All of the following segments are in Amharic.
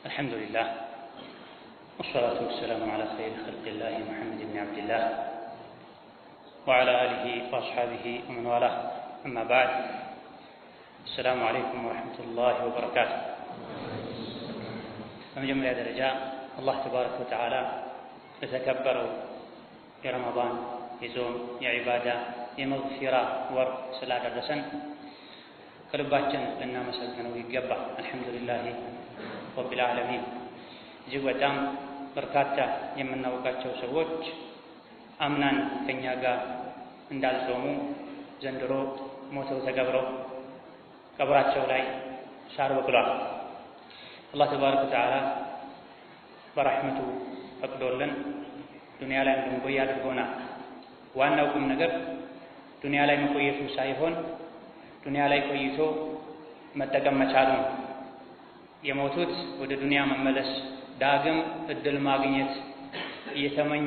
الحمد لله والصلاة والسلام على خير خلق الله محمد بن عبد الله وعلى آله وأصحابه ومن والاه أما بعد السلام عليكم ورحمة الله وبركاته በመጀመሪያ ደረጃ አላህ ተባረከ ወተዓላ ለተከበረው የረመዳን የጾም የዒባዳ የመግፊራ ወር ስላደረሰን ከልባችን ልናመሰግነው ይገባል። አልሐምዱሊላህ ረቢል ዓለሚን። እጅግ በጣም በርካታ የምናውቃቸው ሰዎች አምናን ከኛ ጋር እንዳልጾሙ ዘንድሮ ሞተው ተቀብረው ቀብራቸው ላይ ሳር በቅሏል። አላህ ተባረከ ወተዓላ በረሕመቱ ፈቅዶልን ዱንያ ላይ እንድንቆይ አድርጎናል። ዋናው ቁም ነገር ዱንያ ላይ መቆየቱ ሳይሆን ዱንያ ላይ ቆይቶ መጠቀም መቻሉ ነው። የሞቱት ወደ ዱንያ መመለስ ዳግም እድል ማግኘት እየተመኙ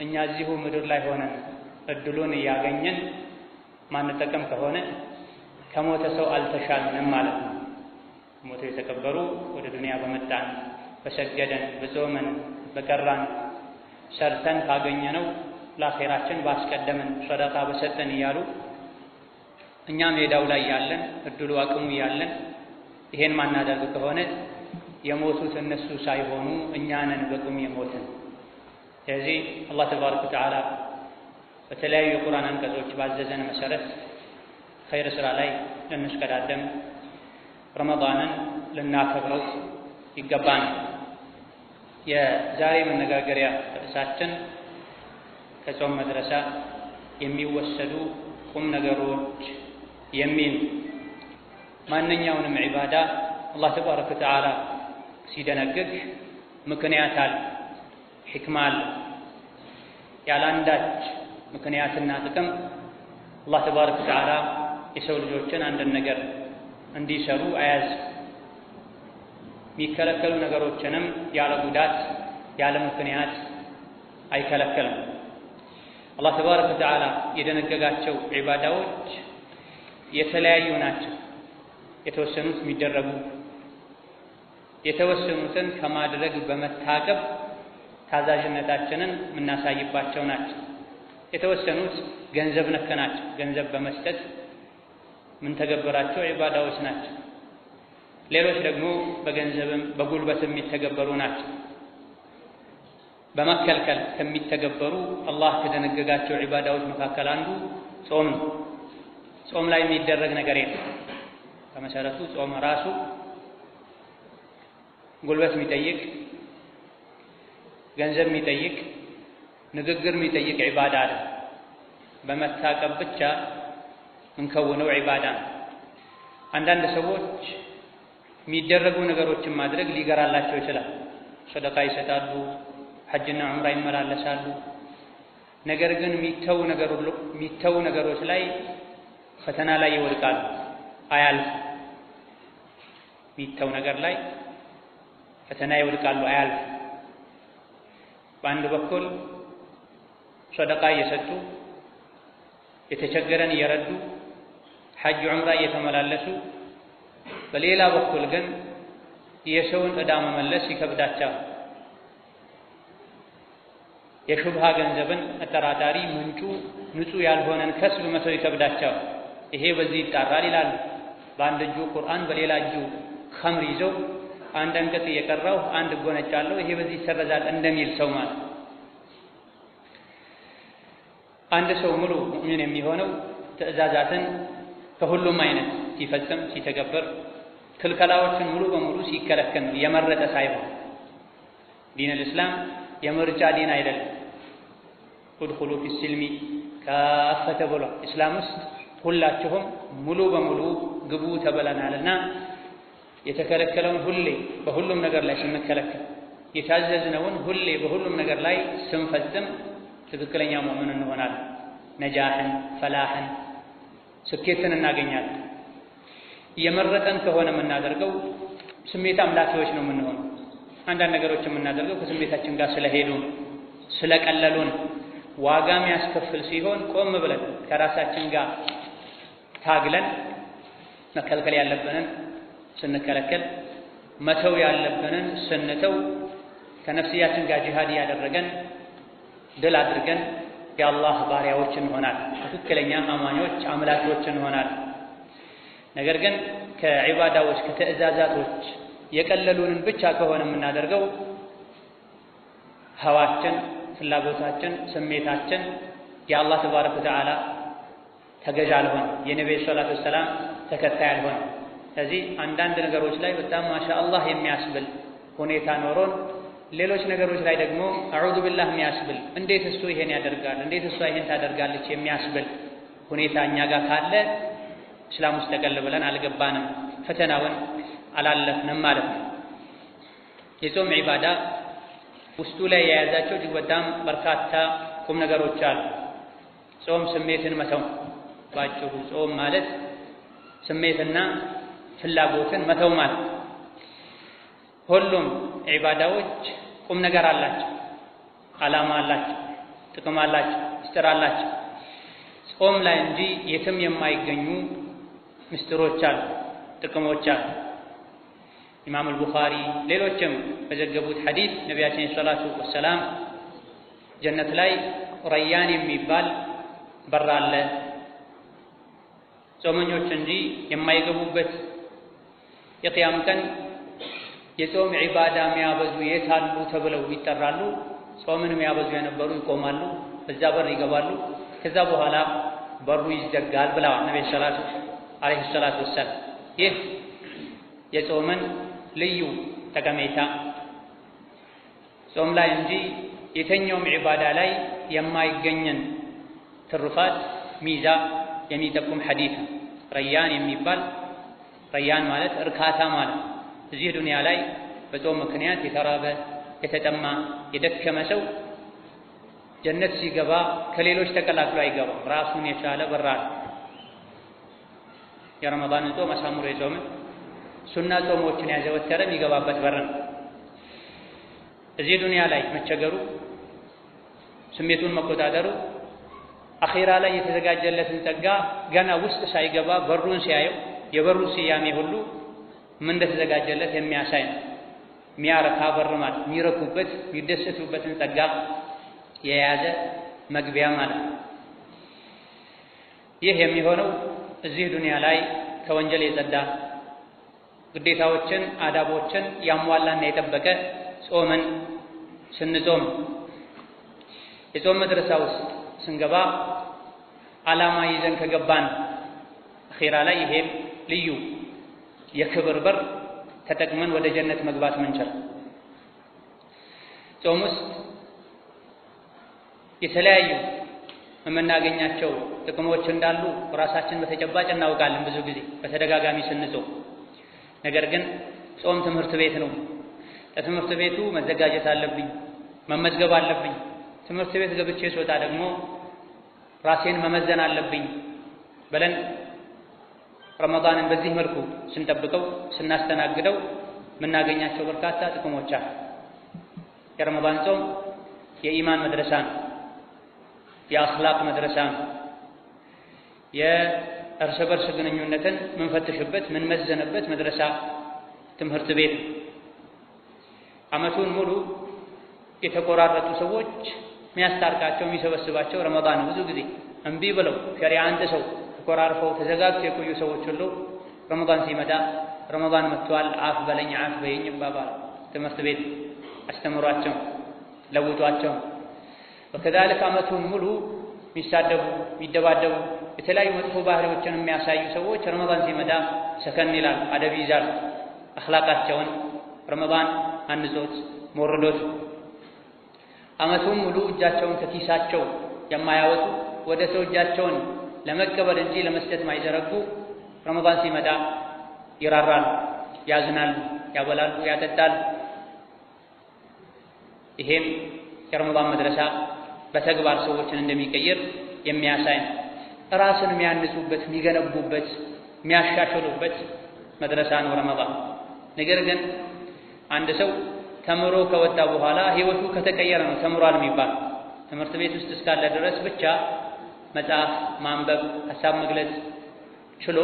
እኛ እዚሁ ምድር ላይ ሆነን እድሉን እያገኘን ማንጠቀም ከሆነ ከሞተ ሰው አልተሻልንም ማለት ነው። ሞተው የተቀበሩ ወደ ዱንያ በመጣን በሰገደን በጾመን በቀራን ሰርተን ካገኘነው ለአኼራችን ባስቀደምን ሰደቃ በሰጠን እያሉ እኛ ሜዳው ላይ ያለን እድሉ አቅሙ ያለን ይሄን ማናደርግ ከሆነ የሞቱት እነሱ ሳይሆኑ እኛ ነን በቁም የሞትን። ስለዚህ አላህ ተባረከ ወተዓላ በተለያዩ የቁርአን አንቀጾች ባዘዘን መሰረት ኸይር ስራ ላይ ልንሽቀዳደም ረመዳንን ልናከብረው ይገባናል። የዛሬ መነጋገሪያ ርዕሳችን ከጾም መድረሳ የሚወሰዱ ቁም ነገሮች የሚል ማንኛውንም ዒባዳ አላህ ተባረከ ወተዓላ ሲደነግግ ምክንያት አለ፣ ሕክማ አለ። ያለአንዳች ምክንያትና ጥቅም አላህ ተባረከ ወተዓላ የሰው ልጆችን አንድን ነገር እንዲሰሩ አያዝ። የሚከለከሉ ነገሮችንም ያለ ጉዳት ያለ ምክንያት አይከለከልም። አላህ ተባረከ ወተዓላ የደነገጋቸው ዒባዳዎች የተለያዩ ናቸው። የተወሰኑት የሚደረጉ የተወሰኑትን ከማድረግ በመታቀብ ታዛዥነታችንን የምናሳይባቸው ናቸው። የተወሰኑት ገንዘብ ነክ ናቸው። ገንዘብ በመስጠት የምንተገበራቸው ዒባዳዎች ናቸው። ሌሎች ደግሞ በገንዘብም በጉልበትም የሚተገበሩ ናቸው። በመከልከል ከሚተገበሩ አላህ ከደነገጋቸው ዒባዳዎች መካከል አንዱ ጾም ነው። ጾም ላይ የሚደረግ ነገር የለም። በመሰረቱ ጾም ራሱ ጉልበት የሚጠይቅ ገንዘብ የሚጠይቅ ንግግር የሚጠይቅ ዒባዳ አለ። በመታቀብ ብቻ እንከውነው ዒባዳ ነው። አንዳንድ ሰዎች የሚደረጉ ነገሮችን ማድረግ ሊገራላቸው ይችላል። ሰደቃ ይሰጣሉ፣ ሐጅና ዑምራ ይመላለሳሉ። ነገር ግን የሚተው ነገሮች ላይ ፈተና ላይ ይወድቃሉ፣ አያልፉ። የሚተው ነገር ላይ ፈተና ይወድቃሉ፣ አያልፉ። በአንድ በኩል ሰደቃ እየሰጡ የተቸገረን እየረዱ ሐጅ ዑምራ እየተመላለሱ በሌላ በኩል ግን የሰውን ዕዳ መመለስ ይከብዳቸዋል። የሹብሃ ገንዘብን አጠራጣሪ ምንጩ ንጹህ ያልሆነን ከስብ መተው ይከብዳቸዋል። ይሄ በዚህ ይጣራል ይላሉ። በአንድ እጁ ቁርአን በሌላ እጁ ኸምር ይዘው አንድ አንቀጽ እየቀራው አንድ ጎነጫለሁ ይሄ በዚህ ይሰረዛል እንደሚል ሰው ማለት። አንድ ሰው ሙሉ ሙእሚን የሚሆነው ትዕዛዛትን ከሁሉም አይነት ሲፈጽም ሲተገበር፣ ክልከላዎችን ሙሉ በሙሉ ሲከለከል ነው፣ የመረጠ ሳይሆን። ዲን አልእስላም የምርጫ ዲን አይደለም። ኡድኹሉ ፊስሲልሚ ካፈተ ብሏል። እስላም ውስጥ ሁላችሁም ሙሉ በሙሉ ግቡ ተብለናልና የተከለከለውን ሁሌ በሁሉም ነገር ላይ ስንከለከል፣ የታዘዝነውን ሁሌ በሁሉም ነገር ላይ ስንፈጽም ትክክለኛ ሙእሚን እንሆናለን። ነጃህን ፈላህን ስኬትን እናገኛለን። የመረጠን ከሆነ የምናደርገው ስሜት አምላኪዎች ነው የምንሆነው። አንዳንድ ነገሮች የምናደርገው ከስሜታችን ጋር ስለሄዱን ስለቀለሉን ዋጋ የሚያስከፍል ሲሆን ቆም ብለን ከራሳችን ጋር ታግለን መከልከል ያለብንን ስንከለከል መተው ያለብንን ስንተው ከነፍስያችን ጋር ጂሃድ ያደረገን ድል አድርገን የአላህ ባሪያዎች እንሆናል፣ ትክክለኛ አማኞች አምላኮች እንሆናል። ነገር ግን ከዒባዳዎች ከትዕዛዛቶች የቀለሉንን ብቻ ከሆነ የምናደርገው ሀዋችን፣ ፍላጎታችን፣ ስሜታችን የአላህ ተባረከ ወተዓላ ተገዥ አልሆን፣ የነብዩ ሰለላሁ ዐለይሂ ወሰለም ተከታይ አልሆን። ስለዚህ አንዳንድ ነገሮች ላይ በጣም ማሻአላህ የሚያስብል ሁኔታ ኖሮን ሌሎች ነገሮች ላይ ደግሞ አዑዙ ቢላህ የሚያስብል እንዴት እሱ ይሄን ያደርጋል፣ እንዴት እሷ ይሄን ታደርጋለች የሚያስብል ሁኔታ እኛ ጋር ካለ እስላም ውስጥ ተቀል ብለን አልገባንም፣ ፈተናውን አላለፍንም ማለት ነው። የጾም ዒባዳ ውስጡ ላይ የያዛቸው እጅግ በጣም በርካታ ቁም ነገሮች አሉ። ጾም ስሜትን መተው፣ ባጭሩ ጾም ማለት ስሜትና ፍላጎትን መተው ማለት። ሁሉም ዒባዳዎች ቁም ነገር አላቸው፣ ዓላማ አላቸው፣ ጥቅም አላቸው፣ ምስጢር አላቸው። ጾም ላይ እንጂ የትም የማይገኙ ምስጢሮች አሉ፣ ጥቅሞች አሉ። ኢማም አልቡኻሪ ሌሎችም በዘገቡት ሐዲስ ነቢያችን ሰለላሁ ዐለይሂ ወሰለም ጀነት ላይ ረያን የሚባል በር አለ፣ ጾመኞች እንጂ የማይገቡበት። የቂያም ቀን የጾም ዒባዳ የሚያበዙ የት አሉ ተብለው ይጠራሉ። ጾምን የሚያበዙ የነበሩ ይቆማሉ፣ በዛ በር ይገባሉ። ከዛ በኋላ በሩ ይዘጋል ብለዋል ነብዩ ሰለላሁ ዐለይሂ ወሰለም። ይህ የጾምን ልዩ ጠቀሜታ ጾም ላይ እንጂ የተኛውም ዒባዳ ላይ የማይገኝን ትሩፋት ሚዛ የሚጠቁም ሐዲስ። ረያን የሚባል ረያን ማለት እርካታ ማለት እዚህ ዱንያ ላይ በጾም ምክንያት የተራበ የተጠማ የደከመ ሰው ጀነት ሲገባ ከሌሎች ተቀላቅሎ አይገባም። ራሱን የቻለ በር አለ። የረመዳን ጾም አሳምሮ የጾመ ሱና ጾሞችን ያዘወተረ የሚገባበት በር ነው። እዚህ ዱንያ ላይ መቸገሩ፣ ስሜቱን መቆጣጠሩ፣ አኺራ ላይ የተዘጋጀለትን ጸጋ ገና ውስጥ ሳይገባ በሩን ሲያየው የበሩ ስያሜ ሁሉ ምን እንደተዘጋጀለት የሚያሳይ ነው። የሚያረካ በር ማለት የሚረኩበት የሚደሰቱበትን ጸጋ የያዘ መግቢያ ማለት ነው። ይህ የሚሆነው እዚህ ዱንያ ላይ ከወንጀል የጸዳ ግዴታዎችን አዳቦችን ያሟላና የጠበቀ ጾምን ስንጾም የጾም መድረሳ ውስጥ ስንገባ ዓላማ ይዘን ከገባን አኺራ ላይ ይሄም ልዩ የክብር በር ተጠቅመን ወደ ጀነት መግባት ምንችል። ጾም ውስጥ የተለያዩ የምናገኛቸው ጥቅሞች እንዳሉ ራሳችን በተጨባጭ እናውቃለን። ብዙ ጊዜ በተደጋጋሚ ስንጾም ነገር ግን ጾም ትምህርት ቤት ነው። ለትምህርት ቤቱ መዘጋጀት አለብኝ፣ መመዝገብ አለብኝ። ትምህርት ቤት ገብቼ ስወጣ ደግሞ ራሴን መመዘን አለብኝ ብለን ረመዳንን በዚህ መልኩ ስንጠብቀው ስናስተናግደው የምናገኛቸው በርካታ ጥቅሞች አሉ። የረመዳን ጾም የኢማን መድረሳ ነው፣ የአኽላቅ መድረሳ ነው፣ የእርስ በርስ ግንኙነትን ምንፈትሽበት ምንመዘንበት መድረሳ ትምህርት ቤት። ዓመቱን ሙሉ የተቆራረጡ ሰዎች የሚያስታርቃቸው የሚሰበስባቸው ረመዳን ብዙ ጊዜ እምቢ ብለው ሸሪዓ አንድ ሰው ተቆራርፈው ተዘጋግተው የቆዩ ሰዎች ሁሉ ረመዳን ሲመጣ ረመዳን መጥቷል አፍ በለኝ አፍ በይኝ ይባባል። ትምህርት ቤት አስተምሯቸው ለውጧቸው። ወከዛልክ ዓመቱን ሙሉ የሚሳደቡ የሚደባደቡ የተለያዩ መጥፎ ባህሪዎችን የሚያሳዩ ሰዎች ረመዳን ሲመጣ ሰከን ይላል፣ አደብ ይዛል። አኽላቃቸውን ረመዳን አንጾት ሞርዶት ዓመቱን ሙሉ እጃቸውን ከኪሳቸው የማያወጡ ወደ ሰው እጃቸውን ለመቀበል እንጂ ለመስጠት ማይዘረጉ ረመዳን ሲመጣ ይራራሉ፣ ያዝናሉ፣ ያበላሉ፣ ያጠጣሉ። ይሄም የረመዳን መድረሳ በተግባር ሰዎችን እንደሚቀይር የሚያሳይ ነው። ራስን የሚያንጹበት የሚገነቡበት የሚያሻሽሉበት መድረሳ ነው ረመዳን። ነገር ግን አንድ ሰው ተምሮ ከወጣ በኋላ ህይወቱ ከተቀየረ ነው ተምሯል የሚባል። ትምህርት ቤት ውስጥ እስካለ ድረስ ብቻ መጽሐፍ ማንበብ ሐሳብ መግለጽ ችሎ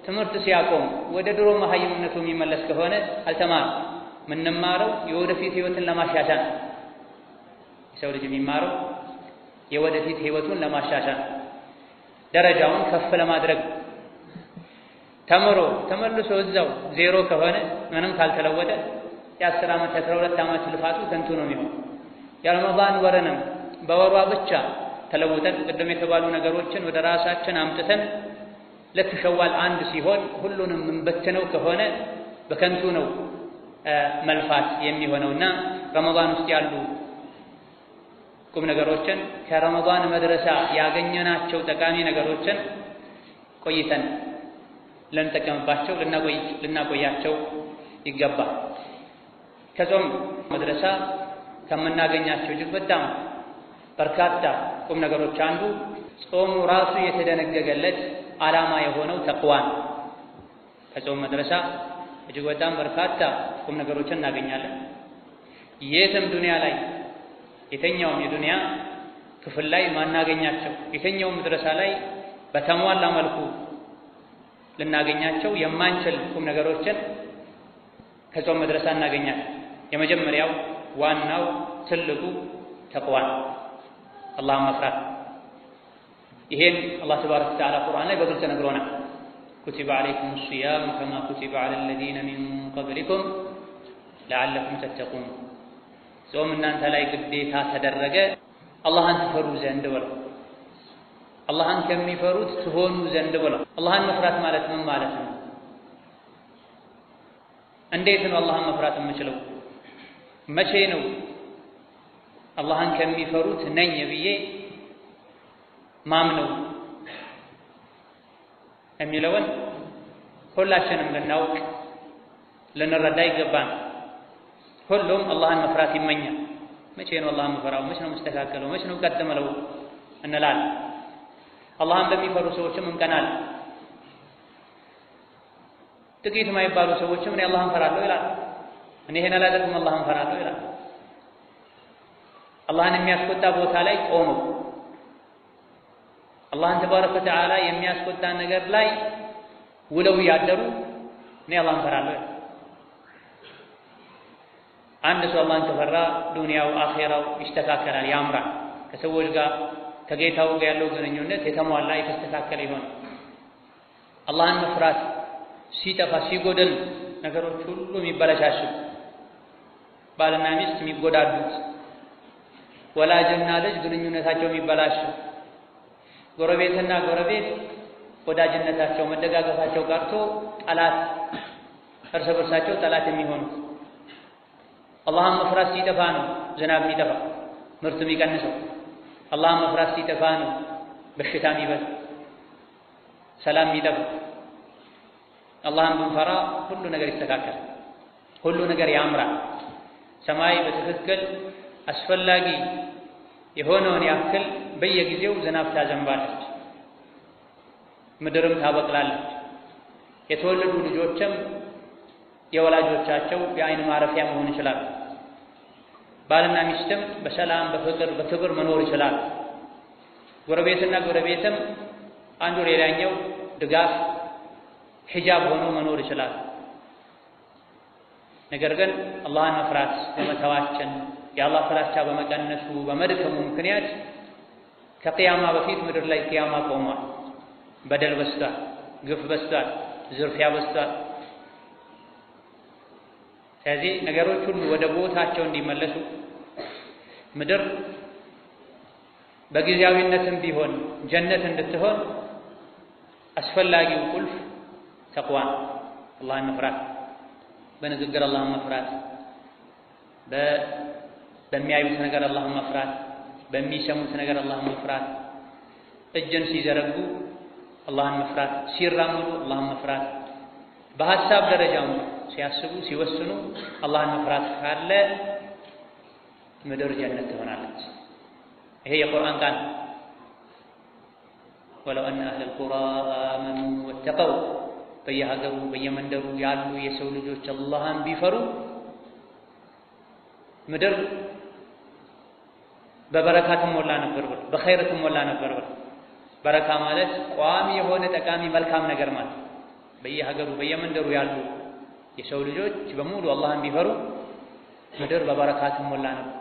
ትምህርት ሲያቆም ወደ ድሮ መሀይምነቱ የሚመለስ ከሆነ አልተማረም። ምንማረው የወደፊት ህይወትን ለማሻሻል የሰው ልጅ የሚማረው የወደፊት ህይወቱን ለማሻሻል ደረጃውን ከፍ ለማድረግ ተምሮ ተመልሶ እዛው ዜሮ ከሆነ ምንም ካልተለወጠ የ10 ዓመት የ12 ዓመት ልፋቱ ከንቱ ነው የሚሆነው። የረመዳን ወርንም በወሯ ብቻ ተለውጠን ቅድም የተባሉ ነገሮችን ወደ ራሳችን አምጥተን ልክ ሸዋል አንድ ሲሆን ሁሉንም እንበትነው ከሆነ በከንቱ ነው መልፋት የሚሆነውና ረመዳን ውስጥ ያሉ ቁም ነገሮችን ከረመዳን መድረሳ ያገኘናቸው ጠቃሚ ነገሮችን ቆይተን ልንጠቀምባቸው ልናቆያቸው ይገባል። ከጾም መድረሳ ከምናገኛቸው እጅግ በጣም በርካታ ቁም ነገሮች አንዱ ጾሙ ራሱ የተደነገገለት ዓላማ የሆነው ተቅዋ ነው። ከጾም መድረሳ እጅግ በጣም በርካታ ቁም ነገሮችን እናገኛለን። የትም ዱንያ ላይ የተኛውም የዱንያ ክፍል ላይ ማናገኛቸው የተኛውም መድረሳ ላይ በተሟላ መልኩ ልናገኛቸው የማንችል ቁም ነገሮችን ከጾም መድረሳ እናገኛለን። የመጀመሪያው ዋናው ትልቁ ተቅዋ አላህን መፍራት። ይሄን አላህ ተባረከ ወተዓላ ቁርአን ላይ በግልጽ ነግሮናል። ኩቲበ ዐለይኩሙ ሲያም ከማ ኩቲበ ዐለል ለዚነ ሚን ቀብሊኩም ለዐለኩም ተተቁን። ጾም እናንተ ላይ ግዴታ ተደረገ አላህን ትፈሩ ዘንድ ብለው አላህን ከሚፈሩት ትሆኑ ዘንድ ብለው። አላህን መፍራት ማለት ምን ማለት ነው? እንዴት ነው አላህን መፍራት የምችለው? መቼ ነው አላህን ከሚፈሩት ነኝ ብዬ ማምነው የሚለውን ሁላችንም ልናውቅ ልንረዳ ይገባል። ሁሉም አላህን መፍራት ይመኛል። መቼ ነው አላህን መፈራው? መቼ ነው መስተካከለው? መቼ ነው ቀጥ ምለው እንላለን። አላህን በሚፈሩ ሰዎችም እንቀናለን። ጥቂት የማይባሉ ሰዎችም እኔ አላህን ፈራለሁ ይላል። እኔ ይሄን አላደርግም አላህን ፈራለሁ ይላል። አላህን የሚያስቆጣ ቦታ ላይ ቆሞ አላህን ተባረከ ወተዓላ የሚያስቆጣ ነገር ላይ ውለው ያደሩ እኔ አላህን ፈራለሁ ይላል። አንድ ሰው አላህን ከፈራ ዱንያው አኼራው ይስተካከላል፣ ያምራል። ከሰዎች ጋር ከጌታው ጋር ያለው ግንኙነት የተሟላ የተስተካከለ ይሆናል። አላህን መፍራት ሲጠፋ ሲጎደል ነገሮች ሁሉ የሚበላሻሹ፣ ባልና ሚስት የሚጎዳዱት፣ ወላጅና ልጅ ግንኙነታቸው የሚበላሹ፣ ጎረቤትና ጎረቤት ወዳጅነታቸው መደጋገፋቸው ቀርቶ ጠላት እርስ በርሳቸው ጠላት የሚሆኑት። አላህን መፍራት ሲጠፋ ነው ዝናብ የሚጠፋ ምርት የሚቀንሰው። አላህን መፍራት ሲጠፋ ነው በሽታ የሚበዛ ሰላም የሚጠፋ። አላህን ብንፈራ ሁሉ ነገር ይስተካከላል፣ ሁሉ ነገር ያምራል። ሰማይ በትክክል አስፈላጊ የሆነውን ያክል በየጊዜው ዝናብ ታዘንባለች፣ ምድርም ታበቅላለች። የተወለዱ ልጆችም የወላጆቻቸው የአይን ማረፊያ መሆን ይችላል። ባልና ሚስትም በሰላም በፍቅር በክብር መኖር ይችላል። ጎረቤትና ጎረቤትም አንዱ ሌላኛው ድጋፍ ሒጃብ ሆኖ መኖር ይችላል። ነገር ግን አላህን መፍራት በመተዋችን የአላህ ፍራቻ በመቀነሱ በመድከሙ ምክንያት ከቅያማ በፊት ምድር ላይ ቅያማ ቆሟል። በደል በስቷል፣ ግፍ በስቷል፣ ዝርፊያ በስቷል። ስለዚህ ነገሮች ሁሉ ወደ ቦታቸው እንዲመለሱ ምድር በጊዜያዊነትም ቢሆን ጀነት እንድትሆን አስፈላጊው ቁልፍ ተቅዋ አላህን መፍራት፣ በንግግር አላህን መፍራት፣ በሚያዩት ነገር አላህን መፍራት፣ በሚሰሙት ነገር አላህን መፍራት፣ እጅን ሲዘረጉ አላህን መፍራት፣ ሲራመዱ አላህን መፍራት፣ በሐሳብ ደረጃም ሲያስቡ ሲወስኑ አላህን መፍራት ካለ ምድር ጀነት ትሆናለች። ይሄ የቁርአን ቃል ወለው አነ አህለል ቁራ አመኑ ወተቀው፣ በየሀገሩ በየመንደሩ ያሉ የሰው ልጆች አላህን ቢፈሩ ምድር በበረካ ትሞላ ነበር፣ በኸይር ትሞላ ነበር። በረካ ማለት ቋሚ የሆነ ጠቃሚ መልካም ነገር ማለት፣ በየሀገሩ በየመንደሩ ያሉ የሰው ልጆች በሙሉ አላህን ቢፈሩ ምድር በበረካት ሞላ ነበር።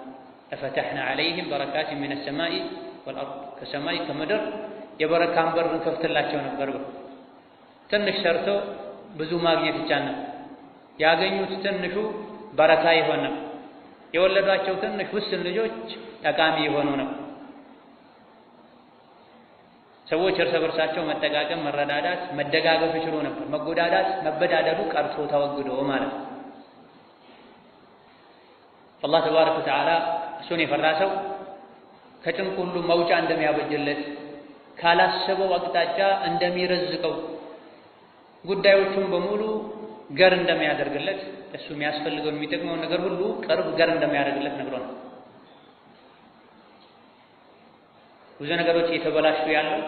ፈተሕና ዐለይሂም በረካት ሚነ ሰማኢ ወልአርድ ከሰማይ ከምድር የበረካን በር እንከፍትላቸው ነበር። ትንሽ ሰርተው ብዙ ማግኘት ይቻል ነበር። ያገኙት ትንሹ በረካ ይሆን ነበር። የወለዷቸው ትንሽ ውስን ልጆች ጠቃሚ የሆኑ ነው። ሰዎች እርስ በርሳቸው መጠቃቀም፣ መረዳዳት፣ መደጋገፍ ይችሉ ነበር። መጎዳዳት፣ መበዳደሉ ቀርቶ ተወግዶ ማለት ነው። አላህ ተባረከ ወተዓላ እሱን የፈራ ሰው ከጭንቅ ሁሉ መውጫ እንደሚያበጅለት፣ ካላሰበው አቅጣጫ እንደሚረዝቀው፣ ጉዳዮቹን በሙሉ ገር እንደሚያደርግለት፣ እሱ የሚያስፈልገውን የሚጠቅመውን ነገር ሁሉ ቅርብ ገር እንደሚያደርግለት ነግሮናል። ብዙ ነገሮች እየተበላሹ ያለው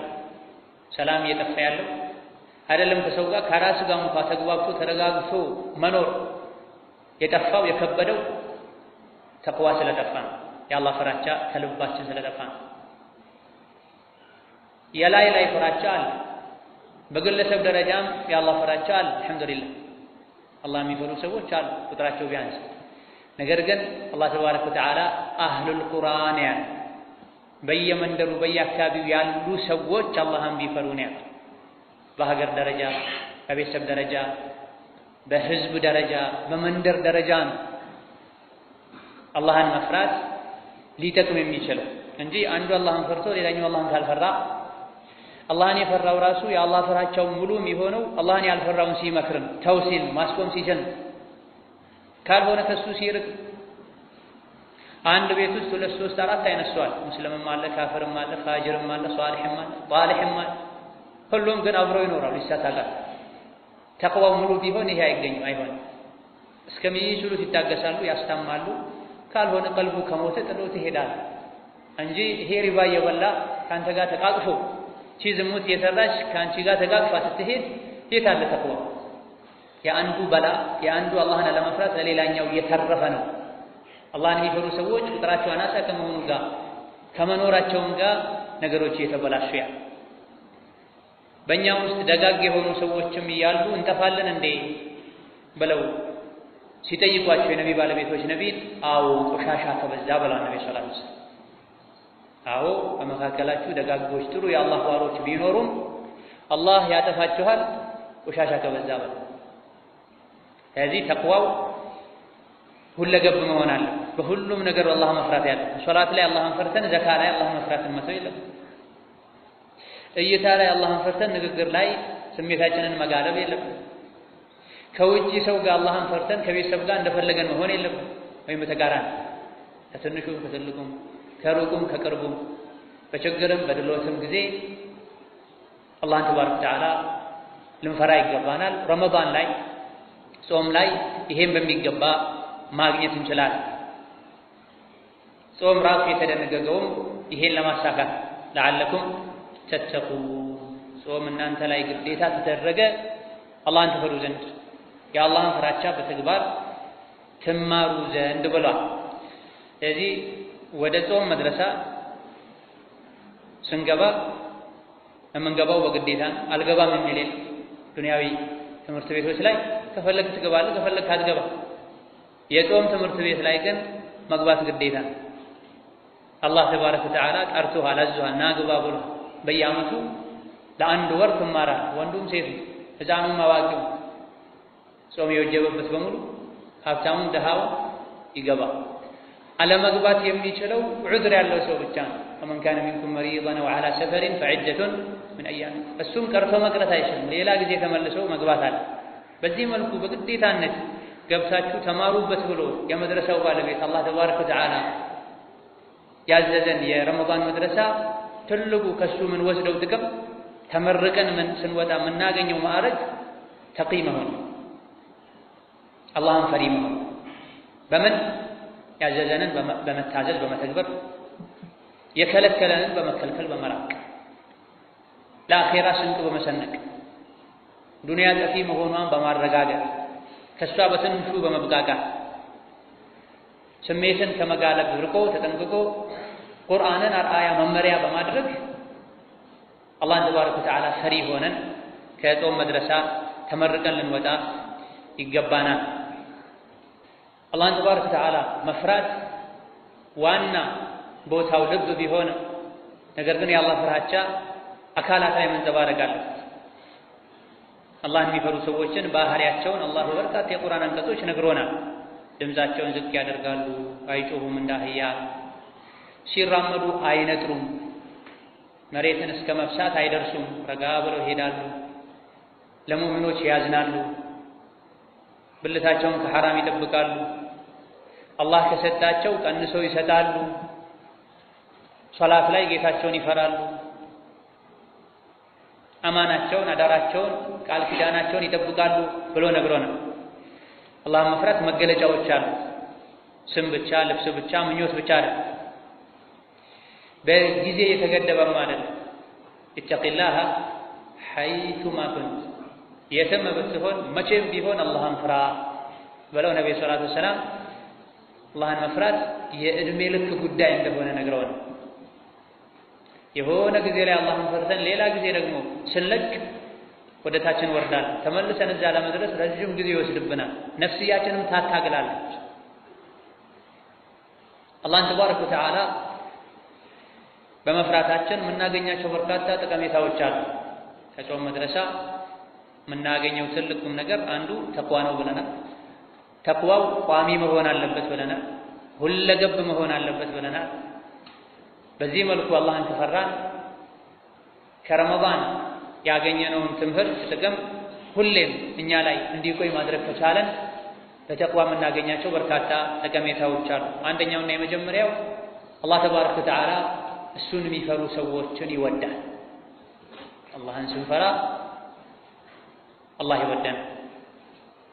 ሰላም እየጠፋ ያለው አይደለም ከሰው ጋር ከራስ ጋር እንኳን ተግባብቶ ተረጋግቶ መኖር የጠፋው የከበደው ተቅዋ ስለጠፋ ነው። የአላህ ፍራቻ ከልባችን ስለጠፋ ነው። የላይ ላይ ፍራቻ አለ፣ በግለሰብ ደረጃም የአላህ ፍራቻ አለ። አልሐምዱሊላህ አላህ የሚፈሩ ሰዎች አሉ ቁጥራቸው ቢያንስ። ነገር ግን አላህ ተባረከ ወተዓላ አህሉል ቁርአን ያለ በየመንደሩ በየአካባቢው ያሉ ሰዎች አላህን ቢፈሩ ነው ያለው። በሀገር ደረጃ፣ በቤተሰብ ደረጃ፣ በህዝብ ደረጃ፣ በመንደር ደረጃ ነው አላህን መፍራት ሊጠቅም የሚችለው እንጂ አንዱ አላህን ፈርቶ ሌላኛው አላህን ካልፈራ፣ አላህን የፈራው ራሱ የአላህ ፍራቻው ሙሉ የሚሆነው አላህን ያልፈራውን ሲመክር ነው፣ ተው ሲል ማስቆም ሲችል፣ ካልሆነ ከሱ ሲርቅ። አንድ ቤት ውስጥ 2 3 4 አይነት ሰው አለ። ሙስሊምም አለ፣ ካፍርም አለ፣ ፋጅርም አለ፣ ሷሊህም አለ፣ ጧሊህም አለ። ሁሉም ግን አብረው ይኖራሉ፣ ይሳሳቃሉ። ተቅዋው ሙሉ ቢሆን ይሄ አይገኝም፣ አይሆንም። እስከሚችሉት ይታገሳሉ፣ ያስታማሉ። ካልሆነ ቀልቡ ከሞተ ጥሎት ይሄዳል እንጂ ይሄ ሪባ እየበላ ካንተ ጋር ተቃቅፎ ዝሙት የሰራች ከአንቺ ጋር ተቃቅፋ ስትሄድ የት አለ ተቅዋ? የአንዱ በላ የአንዱ አላህን ለመፍራት ለሌላኛው እየተረፈ ነው። አላህን የሚፈሩ ሰዎች ቁጥራቸው አናሳ ከመሆኑ ጋር ከመኖራቸውም ጋር ነገሮች እየተበላሹ ያሉ። በእኛ ውስጥ ደጋግ የሆኑ ሰዎችም እያሉ እንጠፋለን እንዴ ብለው ሲጠይቋቸው የነቢ ባለቤቶች ነቢን አዎ ቆሻሻ ከበዛ ብለዋል ነቢ ሰለላሁ ዐለይሂ ወሰለም። አዎ በመካከላችሁ ደጋጎች ጥሩ የአላህ ባሮች ቢኖሩም አላህ ያጠፋችኋል ቆሻሻ ከበዛ ብለ። ስለዚህ ተቅዋው ሁለገብ መሆን አለ። በሁሉም ነገር አላህ መፍራት ያለ። ሶላት ላይ አላህን ፈርተን ዘካ ላይ አላህን መፍራትን መተው የለም። እይታ ላይ አላህን ፈርተን ንግግር ላይ ስሜታችንን መጋለብ የለም። ከውጪ ሰው ጋር አላህን ፈርተን ከቤተሰብ ጋር እንደፈለገን መሆን የለም። ወይም በተቃራኒ ከትንሹም ከትልቁም ከሩቁም ከቅርቡም በችግርም በድሎትም ጊዜ አላህን ተባረከ ወተዓላ ልንፈራ ይገባናል። ረመዳን ላይ ጾም ላይ ይሄን በሚገባ ማግኘት እንችላለን። ጾም ራሱ የተደነገገውም ይሄን ለማሳካት ለዓለኩም ተተቁን። ጾም እናንተ ላይ ግዴታ ተደረገ አላህን ትፈሩ ዘንድ የአላህን ፍራቻ በተግባር ትማሩ ዘንድ ብሏል። ስለዚህ ወደ ጾም መድረሳ ስንገባ የምንገባው በግዴታ አልገባም የሚል ዱንያዊ ትምህርት ቤቶች ላይ ከፈለግ ትገባለህ ከፈለግ አትገባ። የጾም ትምህርት ቤት ላይ ግን መግባት ግዴታ ነው። አላህ ተባረከ ወተዓላ ጠርቶሃል፣ አዟል፣ ና ግባ ብሎ በየዓመቱ ለአንድ ወር ትማራለህ። ወንዱም ሴቱም ሕፃኑም አዋቂው ጾም የወጀበበት በሙሉ ሀብታሙም ደሃው ይገባ። አለመግባት የሚችለው ዑድር ያለው ሰው ብቻ ነው። ፈመን ካነ ሚንኩም መሪደን አው ዐላ ሰፈሪን ፈዒደቱን ሚን አያም። እሱም ቀርቶ መቅረት አይችልም፣ ሌላ ጊዜ ተመልሶ መግባት አለ። በዚህ መልኩ በግዴታነት ገብታችሁ ተማሩበት ብሎ የመድረሳው ባለቤት አላህ ተባረከ ወተዓላ ያዘዘን የረመዳን መድረሳ ትልቁ ከሱ ምን ወስደው ጥቅም ተመርቀን ምን ስንወጣ የምናገኘው ማዕረግ ተቂ መሆን፣ አላህን ፈሪ መሆን፣ በምን ያዘዘንን በመታዘዝ በመተግበር የከለከለንን በመከልከል በመራቅ ለአኼራ ስንቅ በመሰነቅ ዱንያ ጠፊ መሆኗን በማረጋገጥ ከሷ በትንሹ በመብቃቃት ስሜትን ከመጋለብ ርቆ ተጠንቅቆ ቁርአንን አርአያ መመሪያ በማድረግ አላህን ተባረከ ወተዓላ ፈሪ ሆነን ከጾም መድረሳ ተመርቀን ልንወጣ ይገባናል። አላህን ተባረከ ወተዓላ መፍራት ዋና ቦታው ልብ ቢሆንም ነገር ግን የአላህ ፍራቻ አካላት ላይ መንጸባረቅ አለበት። አላህን የሚፈሩ ሰዎችን ባህሪያቸውን አላህ በበርካታ የቁርአን አንቀጾች ነግሮናል። ድምፃቸውን ዝቅ ያደርጋሉ፣ አይጮሁም፣ እንደ አህያ ሲራመዱ አይነጥሩም፣ መሬትን እስከ መብሳት አይደርሱም፣ ረጋ ብለው ይሄዳሉ፣ ለሙእሚኖች ያዝናሉ፣ ብልታቸውን ከሐራም ይጠብቃሉ፣ አላህ ከሰጣቸው ቀንሰው ይሰጣሉ፣ ሶላት ላይ ጌታቸውን ይፈራሉ፣ አማናቸውን አዳራቸውን ቃል ኪዳናቸውን ይጠብቃሉ ብሎ ነግሮናል። አላህን መፍራት መገለጫዎች አሉ። ስም ብቻ፣ ልብስ ብቻ፣ ምኞት ብቻ አይደለም። በጊዜ የተገደበም አይደለም። ኢተቂላህ ሐይቱማ ኩንት፣ የትም ብትሆን መቼም ቢሆን አላህን ፍራ ብለው ነብዩ ሰለላሁ ዐለይሂ ወሰለም አላህን መፍራት የእድሜ ልክ ጉዳይ እንደሆነ ነግረውናል። የሆነ ጊዜ ላይ አላህን ፈርተን ሌላ ጊዜ ደግሞ ስንለቅ ወደ ታች እንወርዳለን። ተመልሰን እዛ ለመድረስ ረጅም ጊዜ ይወስድብናል። ነፍስያችንም ታታግላለች። አላህን ተባረከ ወተዓላ በመፍራታችን የምናገኛቸው በርካታ ጠቀሜታዎች አሉ። ከጾም መድረሳ የምናገኘው ትልቁም ነገር አንዱ ተቅዋ ነው ብለናል። ተቅዋው ቋሚ መሆን አለበት ብለናል። ሁለገብ መሆን አለበት ብለናል። በዚህ መልኩ አላህን ከፈራን ከረመዳን ያገኘነውን ትምህርት ጥቅም ሁሌም እኛ ላይ እንዲቆይ ማድረግ ከቻለን በተቅዋ የምናገኛቸው በርካታ ጠቀሜታዎች አሉ። አንደኛውና የመጀመሪያው አላህ ተባረከ ወተዓላ እሱን የሚፈሩ ሰዎችን ይወዳል። አላህን ስንፈራ አላህ ይወደናል።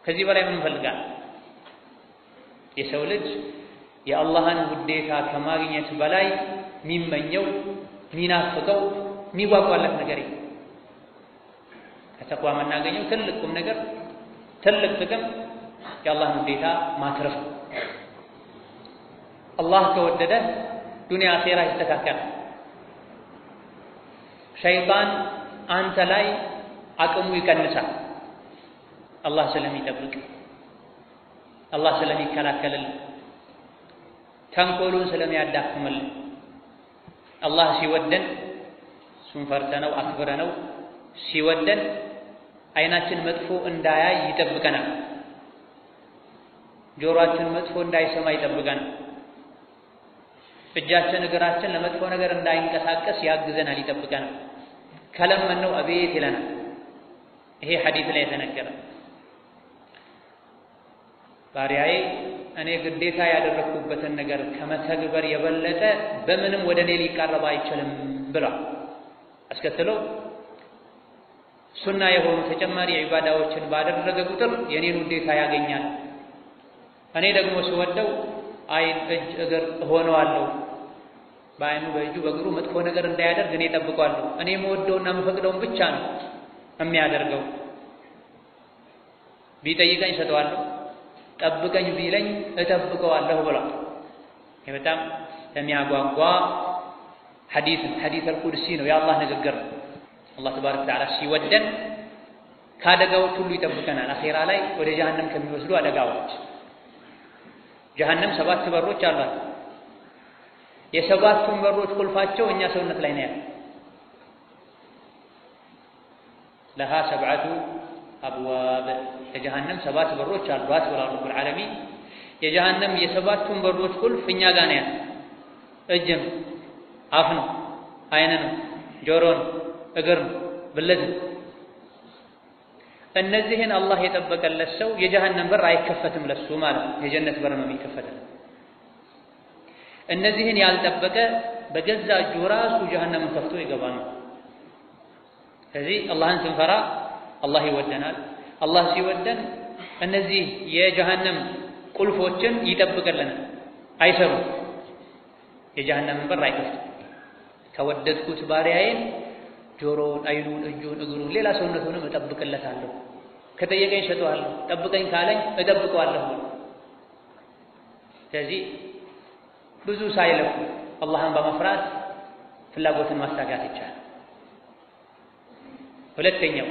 ከዚህ በላይ ምን እንፈልጋለን? የሰው ልጅ የአላህን ውዴታ ከማግኘት በላይ የሚመኘው የሚናፍቀው የሚጓጓለት ነገር የለም። ከተቅዋ የምናገኘው ትልቁም ነገር ትልቅ ጥቅም የአላህን ውዴታ ማትረፍ ነው። አላህ ከወደደ ዱንያ አኼራ ይስተካከላል። ሸይጣን አንተ ላይ አቅሙ ይቀንሳል። አላህ ስለሚጠብቅ፣ አላህ ስለሚከላከልልን፣ ተንኮሉን ስለሚያዳክምልን፣ አላህ ሲወደን እሱን ፈርተነው አክብረነው ሲወደን አይናችን መጥፎ እንዳያይ ይጠብቀናል። ጆሮአችን መጥፎ እንዳይሰማ ይጠብቀናል። እጃችን እግራችን ለመጥፎ ነገር እንዳይንቀሳቀስ ያግዘናል፣ ይጠብቀናል። ከለመነው አቤት ይለናል። ይሄ ሐዲስ ላይ የተነገረ ባሪያዬ እኔ ግዴታ ያደረኩበትን ነገር ከመተግበር የበለጠ በምንም ወደ እኔ ሊቃረብ አይችልም ብሏል። አስከትሎ ሱና የሆኑ ተጨማሪ ዒባዳዎችን ባደረገ ቁጥር የኔን ውዴታ ያገኛል። እኔ ደግሞ ስወደው አይን፣ እጅ፣ እግር እሆነዋለሁ። በአይኑ በእጁ በእግሩ መጥፎ ነገር እንዳያደርግ እኔ እጠብቀዋለሁ። እኔ የምወደውና የምፈቅደውን ብቻ ነው የሚያደርገው። ቢጠይቀኝ እሰጠዋለሁ፣ ጠብቀኝ ቢለኝ እጠብቀዋለሁ ብሏል። ይህ በጣም የሚያጓጓ ሐዲስ አልቁድሲ ነው፣ የአላህ ንግግር ነው። አላህ ተባረከ ወተዓላ ሲወደን ከአደጋዎች ሁሉ ይጠብቀናል። አኼራ ላይ ወደ ጀሀነም ከሚወስዱ አደጋዎች ጀሀነም 7 በሮች አሏት። የ7ቱም በሮች ቁልፋቸው እኛ ሰውነት ላይ ነው ያለው። ለሃ 7 አብዋብ፣ የጀሀነም 7 በሮች አሏት ብሏል ረቡል ዓለሚን። የጀሀነም የ7ቱም በሮች ቁልፍ እኛ ጋር ነው ያለው። እጅ ነው፣ አፍ ነው፣ አይን ነው፣ ጆሮ ነው፣ እግር ነው፣ ብልት ነው። እነዚህን አላህ የጠበቀለት ሰው የጀሀነም በር አይከፈትም ለሱ ማለት ነው። የጀነት በር ነው የሚከፈተው። እነዚህን ያልጠበቀ በገዛ እጁ ራሱ ጀሀነምን ከፍቶ ይገባል። ስለዚህ አላህን ስንፈራ አላህ ይወደናል። አላህ ሲወደን እነዚህ የጀሀነም ቁልፎችን ይጠብቅልናል። አይሰሩም፣ የጀሀነምን በር አይከፍትም። ከወደድኩት ባሪያዬን ጆሮውን፣ አይኑን፣ እጁን፣ እግሩን ሌላ ሰውነቱንም እጠብቅለታለሁ። ከጠየቀኝ እሰጠዋለሁ፣ ጠብቀኝ ካለኝ እጠብቀዋለሁ። ስለዚህ ብዙ ሳይለፉ አላህን በመፍራት ፍላጎትን ማሳካት ይቻላል። ሁለተኛው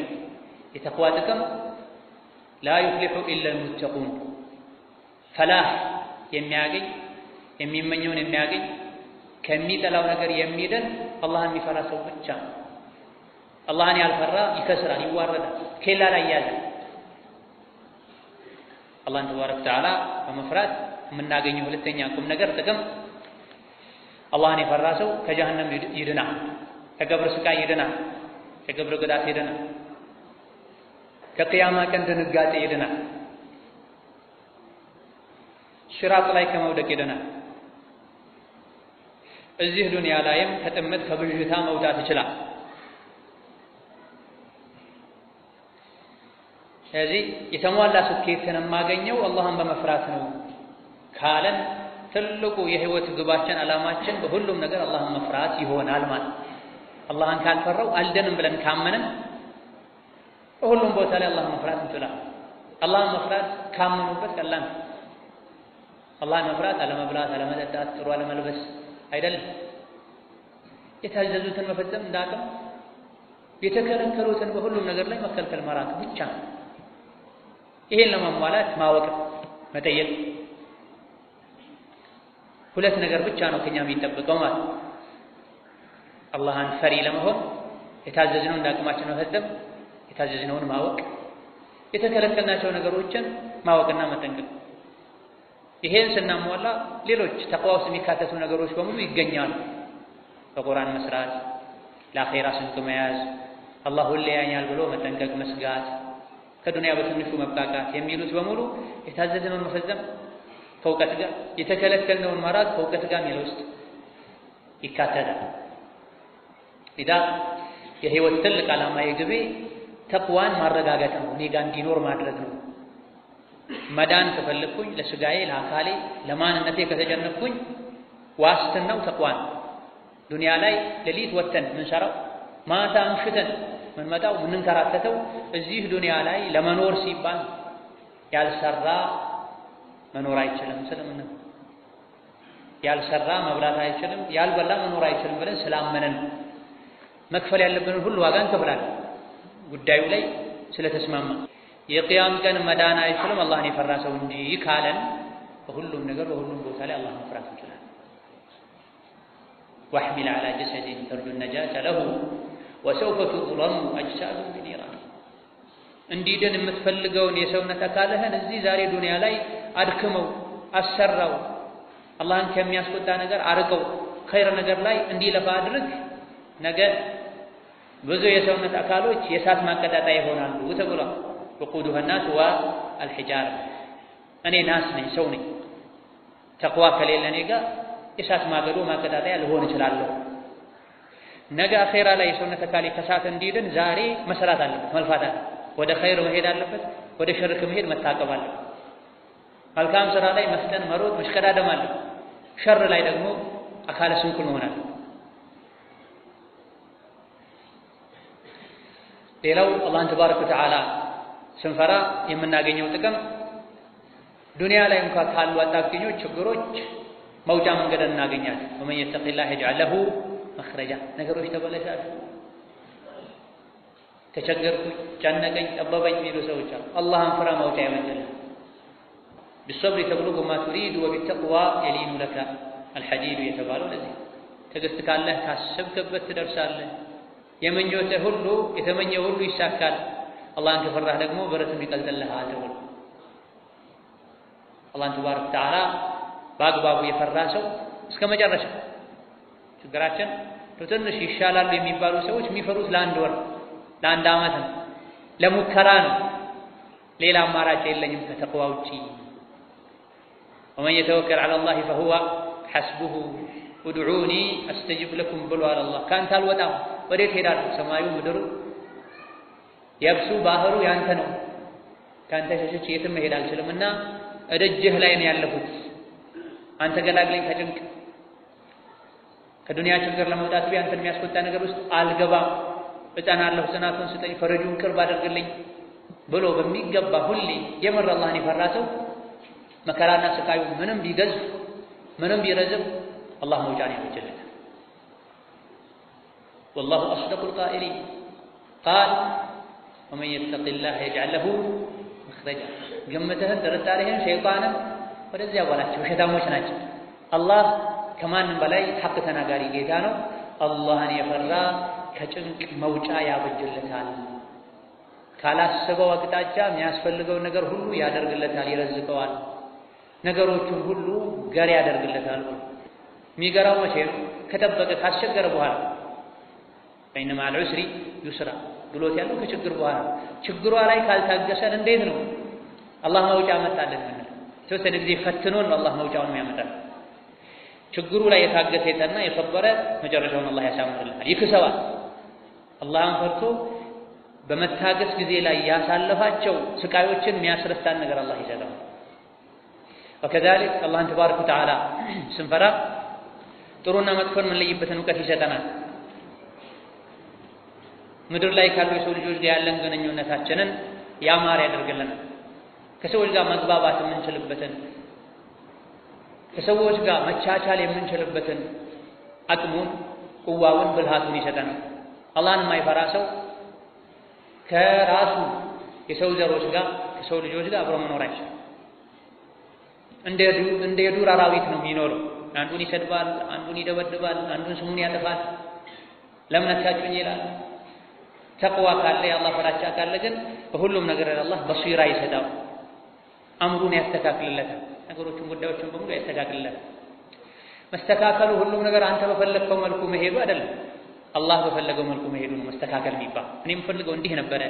የተቅዋ ጥቅም لا يفلح إلا المتقون فلاح የሚያገኝ የሚመኘውን የሚያገኝ ከሚጠላው ነገር የሚድን አላህን የሚፈራ ሰው ብቻ አላህን ያልፈራ ይከስራል ይዋረዳል ኬላ ላይ ያለ አላህን ተባረከ ወተዓላ በመፍራት የምናገኘው ሁለተኛ ቁም ነገር ጥቅም አላህን የፈራ ሰው ከጀሃነም ይድናል ከቀብር ስቃይ ይድናል ከቀብር ጉዳት ይድናል ከቂያማ ቀን ድንጋጤ ይድናል ሲራጥ ላይ ከመውደቅ ይድናል እዚህ ዱንያ ላይም ከጥመት ከብዥታ መውጣት ይችላል ስለዚህ የተሟላ ስኬትን የማገኘው አላህን በመፍራት ነው ካለን ትልቁ የህይወት ግባችን አላማችን በሁሉም ነገር አላህን መፍራት ይሆናል ማለት አላህን ካልፈራው አልደንም ብለን ካመንን በሁሉም ቦታ ላይ አላህን መፍራት እንችላለን አላህን መፍራት ካመኑበት ቀላል ነው አላህን መፍራት አለመብላት አለመጠጣት ጥሩ አለመልበስ አይደለም የታዘዙትን መፈጸም እንዳቅም የተከለከሉትን በሁሉም ነገር ላይ መከልከል መራቅ ብቻ ይሄን ለማሟላት ማወቅ መጠየቅ ሁለት ነገር ብቻ ነው ከኛ የሚጠበቀው ማለት አላህን ፈሪ ለመሆን የታዘዝነውን እንዳቅማችን መፈጸም የታዘዝነውን ማወቅ የተከለከልናቸው ነገሮችን ማወቅና መጠንቀቅ ይሄን ስናሟላ ሌሎች ተቅዋ ውስጥ የሚካተቱ ነገሮች በሙሉ ይገኛሉ በቁርአን መስራት ለአኺራ ስንቅ መያዝ አላህ ሁሌ ያኛል ብሎ መጠንቀቅ መስጋት ከዱንያ በትንሹ መብቃቃት የሚሉት በሙሉ የታዘዝነውን መፈጸም ከእውቀት ጋር የተከለከልነውን መራቅ ከእውቀት ጋር የሚለው ውስጥ ይካተታል ኢዳ የህይወት ትልቅ ዓላማ የግቤ ተቅዋን ማረጋገጥ ነው እኔ ጋር እንዲኖር ማድረግ ነው መዳን ከፈለኩኝ ለስጋዬ ለአካሌ ለማንነቴ ከተጨነቅኩኝ ዋስትናው ተቅዋን ዱንያ ላይ ሌሊት ወተን ምንሰራው ማታ አምሽተን ምንመጣው ምንንከራተተው እዚህ ዱንያ ላይ ለመኖር ሲባል ያልሰራ መኖር አይችልም ስለምን ያልሰራ መብላት አይችልም ያልበላ መኖር አይችልም ብለን ስላመነን መክፈል ያለብንን ሁሉ ዋጋ እንከፍላለን ጉዳዩ ላይ ስለተስማማ የቂያም ቀን መዳን አይችልም አላህን የፈራ ሰው እንጂ ካለን በሁሉም ነገር በሁሉም ቦታ ላይ አላህን መፍራት እንችላለን واحمل على جسد ترجو النجاة له وسوف تظلم أجساد بنيران እንዲድን የምትፈልገውን የሰውነት አካልህን እዚህ ዛሬ ዱንያ ላይ አድክመው አሰራው አላህን ከሚያስቆጣ ነገር አርቀው ኸይር ነገር ላይ እንዲለፋ አድርግ ነገ ብዙ የሰውነት አካሎች የእሳት ማቀጣጣያ ይሆናሉ ተብሏል وقودها الناس والحجارة እኔ ናስ ነኝ ሰው ነኝ ተቅዋ ከሌለ እኔ ጋር የእሳት ማገዶ ማቀጣጣያ ልሆን እችላለሁ ነገ አኺራ ላይ የሰውነት አካሌ ከእሳት እንዲድን ዛሬ መስራት አለበት መልፋት አለበት ወደ ኸይር መሄድ አለበት ወደ ሸርክ መሄድ መታቀብ አለበት መልካም ስራ ላይ መፍጠን መሮጥ መሽቀዳደም አለበት ሸር ላይ ደግሞ አካለ ስንኩል መሆን አለበት ሌላው አላህን ተባረከ ወተዓላ ስንፈራ የምናገኘው ጥቅም ዱንያ ላይ እንኳን ካሉ አጣብቂኞች ችግሮች መውጫ መንገድ እናገኛለን ወመን የተቂላህ የጅዐል ለሁ መኽረጃ ነገሮች ተበላሻሉ ተቸገርኩኝ ጨነቀኝ ጠበበኝ የሚሉ ሰዎች አሉ አላህን ፍራ መውጫ ያመጣልህ بالصبر تبلغ ما تريد وبالتقوى يلين لك الحديد የተባለው ለዚህ ትዕግስት ካለህ ካሰብክበት ትደርሳለህ የመኘሁት ሁሉ የተመኘው ሁሉ ይሳካል አላህን ከፈራህ ደግሞ ብረትም ይቀልጥልሃል ተብሎ አላህን ተባረከ ወተዓላ በአግባቡ የፈራ ሰው እስከ መጨረሻ ችግራችን ትንሽ ይሻላል የሚባሉ ሰዎች የሚፈሩት ለአንድ ወር ለአንድ ዓመት ነው ለሙከራ ነው ሌላ አማራጭ የለኝም ከተቅዋ ውጪ ومن يتوكل على الله فهو حسبه ادعوني استجب لكم ብሎ الله ካንተ አልወጣም ወዴት ሄዳለሁ ሰማዩ ምድሩ የብሱ ባህሩ ያንተ ነው ካንተ ሸሽቼ የትም መሄድ አልችልምና እደጅህ ላይ ነው ያለሁት አንተ ገላግለኝ ከጭንቅ ከዱንያ ችግር ለመውጣት ቢያንተን የሚያስቆጣ ነገር ውስጥ አልገባም እጠናለሁ ጽናቱን ስጠኝ ፈረጁን ቅርብ አድርግልኝ ብሎ በሚገባ ሁሌ የመረ አላህን የፈራ ሰው መከራና ስቃዩ ምንም ቢገዝፍ ምንም ቢረዝም አላህ መውጫን ያመቻችለታል والله أصدق القائلين قال ومن يتق الله يجعل له ረጃ ግምትህን ጥርጣሬህን ሸይጣንን ወደዚያ በላቸው ሸይጣኖች ናቸው። አላህ ከማንም በላይ ሐቅ ተናጋሪ ጌታ ነው። አላህን የፈራ ከጭንቅ መውጫ ያበጅለታል። ካላሰበው አቅጣጫ የሚያስፈልገው ነገር ሁሉ ያደርግለታል፣ ይረዝቀዋል። ነገሮቹን ሁሉ ገር ያደርግለታል። የሚገራው መቼ ነው? ከጠበቀ ካስቸገረ በኋላ በይነ መዐል ዑስሪ ዩስራ ብሎት ያለው ከችግር በኋላ ችግሯ ላይ ካልታገሰን እንዴት ነው አላህ መውጫ መጣልን ማለት የተወሰነ ጊዜ ፈትኖን አላህ መውጫውን የሚያመጣል። ችግሩ ላይ የታገሰ የጠና የሰበረ መጨረሻውን አላህ ያሳምርልሃል፣ ይክሰዋል። አላህን ፈርቶ በመታገስ ጊዜ ላይ ያሳለፋቸው ስቃዮችን የሚያስረሳን ነገር አላህ ይሰጣል። ወከዛሊክ አላህን ተባረከ ወተዓላ ስንፈራ ጥሩና መጥፎን የምንለይበትን እውቀት ይሰጠናል። ምድር ላይ ካሉ የሰው ልጆች ጋር ያለን ግንኙነታችንን ያማረ ያደርግልናል። ከሰዎች ጋር መግባባት የምንችልበትን ከሰዎች ጋር መቻቻል የምንችልበትን አቅሙን፣ ቁዋውን፣ ብልሃቱን ይሰጠናል። አላህን የማይፈራ ሰው ከራሱ የሰው ዘሮች ጋር ከሰው ልጆች ጋር አብሮ መኖር አይችልም። እንደ የዱር አራዊት ነው የሚኖረው። አንዱን ይሰድባል፣ አንዱን ይደበድባል፣ አንዱን ስሙን ያጠፋል። ለምን አታጩኝ ይላል። ተቅዋ ካለ የአላህ ፍራቻ ካለ ግን በሁሉም ነገር አላህ በሲራ ይሰጣል። አምሩን ያስተካክልለታል። ነገሮችን ጉዳዮችን በሙሉ ያስተካክልለታል። መስተካከሉ ሁሉም ነገር አንተ በፈለግከው መልኩ መሄዱ አይደለም፣ አላህ በፈለገው መልኩ መሄዱ ነው መስተካከል የሚባል። እኔ የምፈልገው እንዲህ ነበረ፣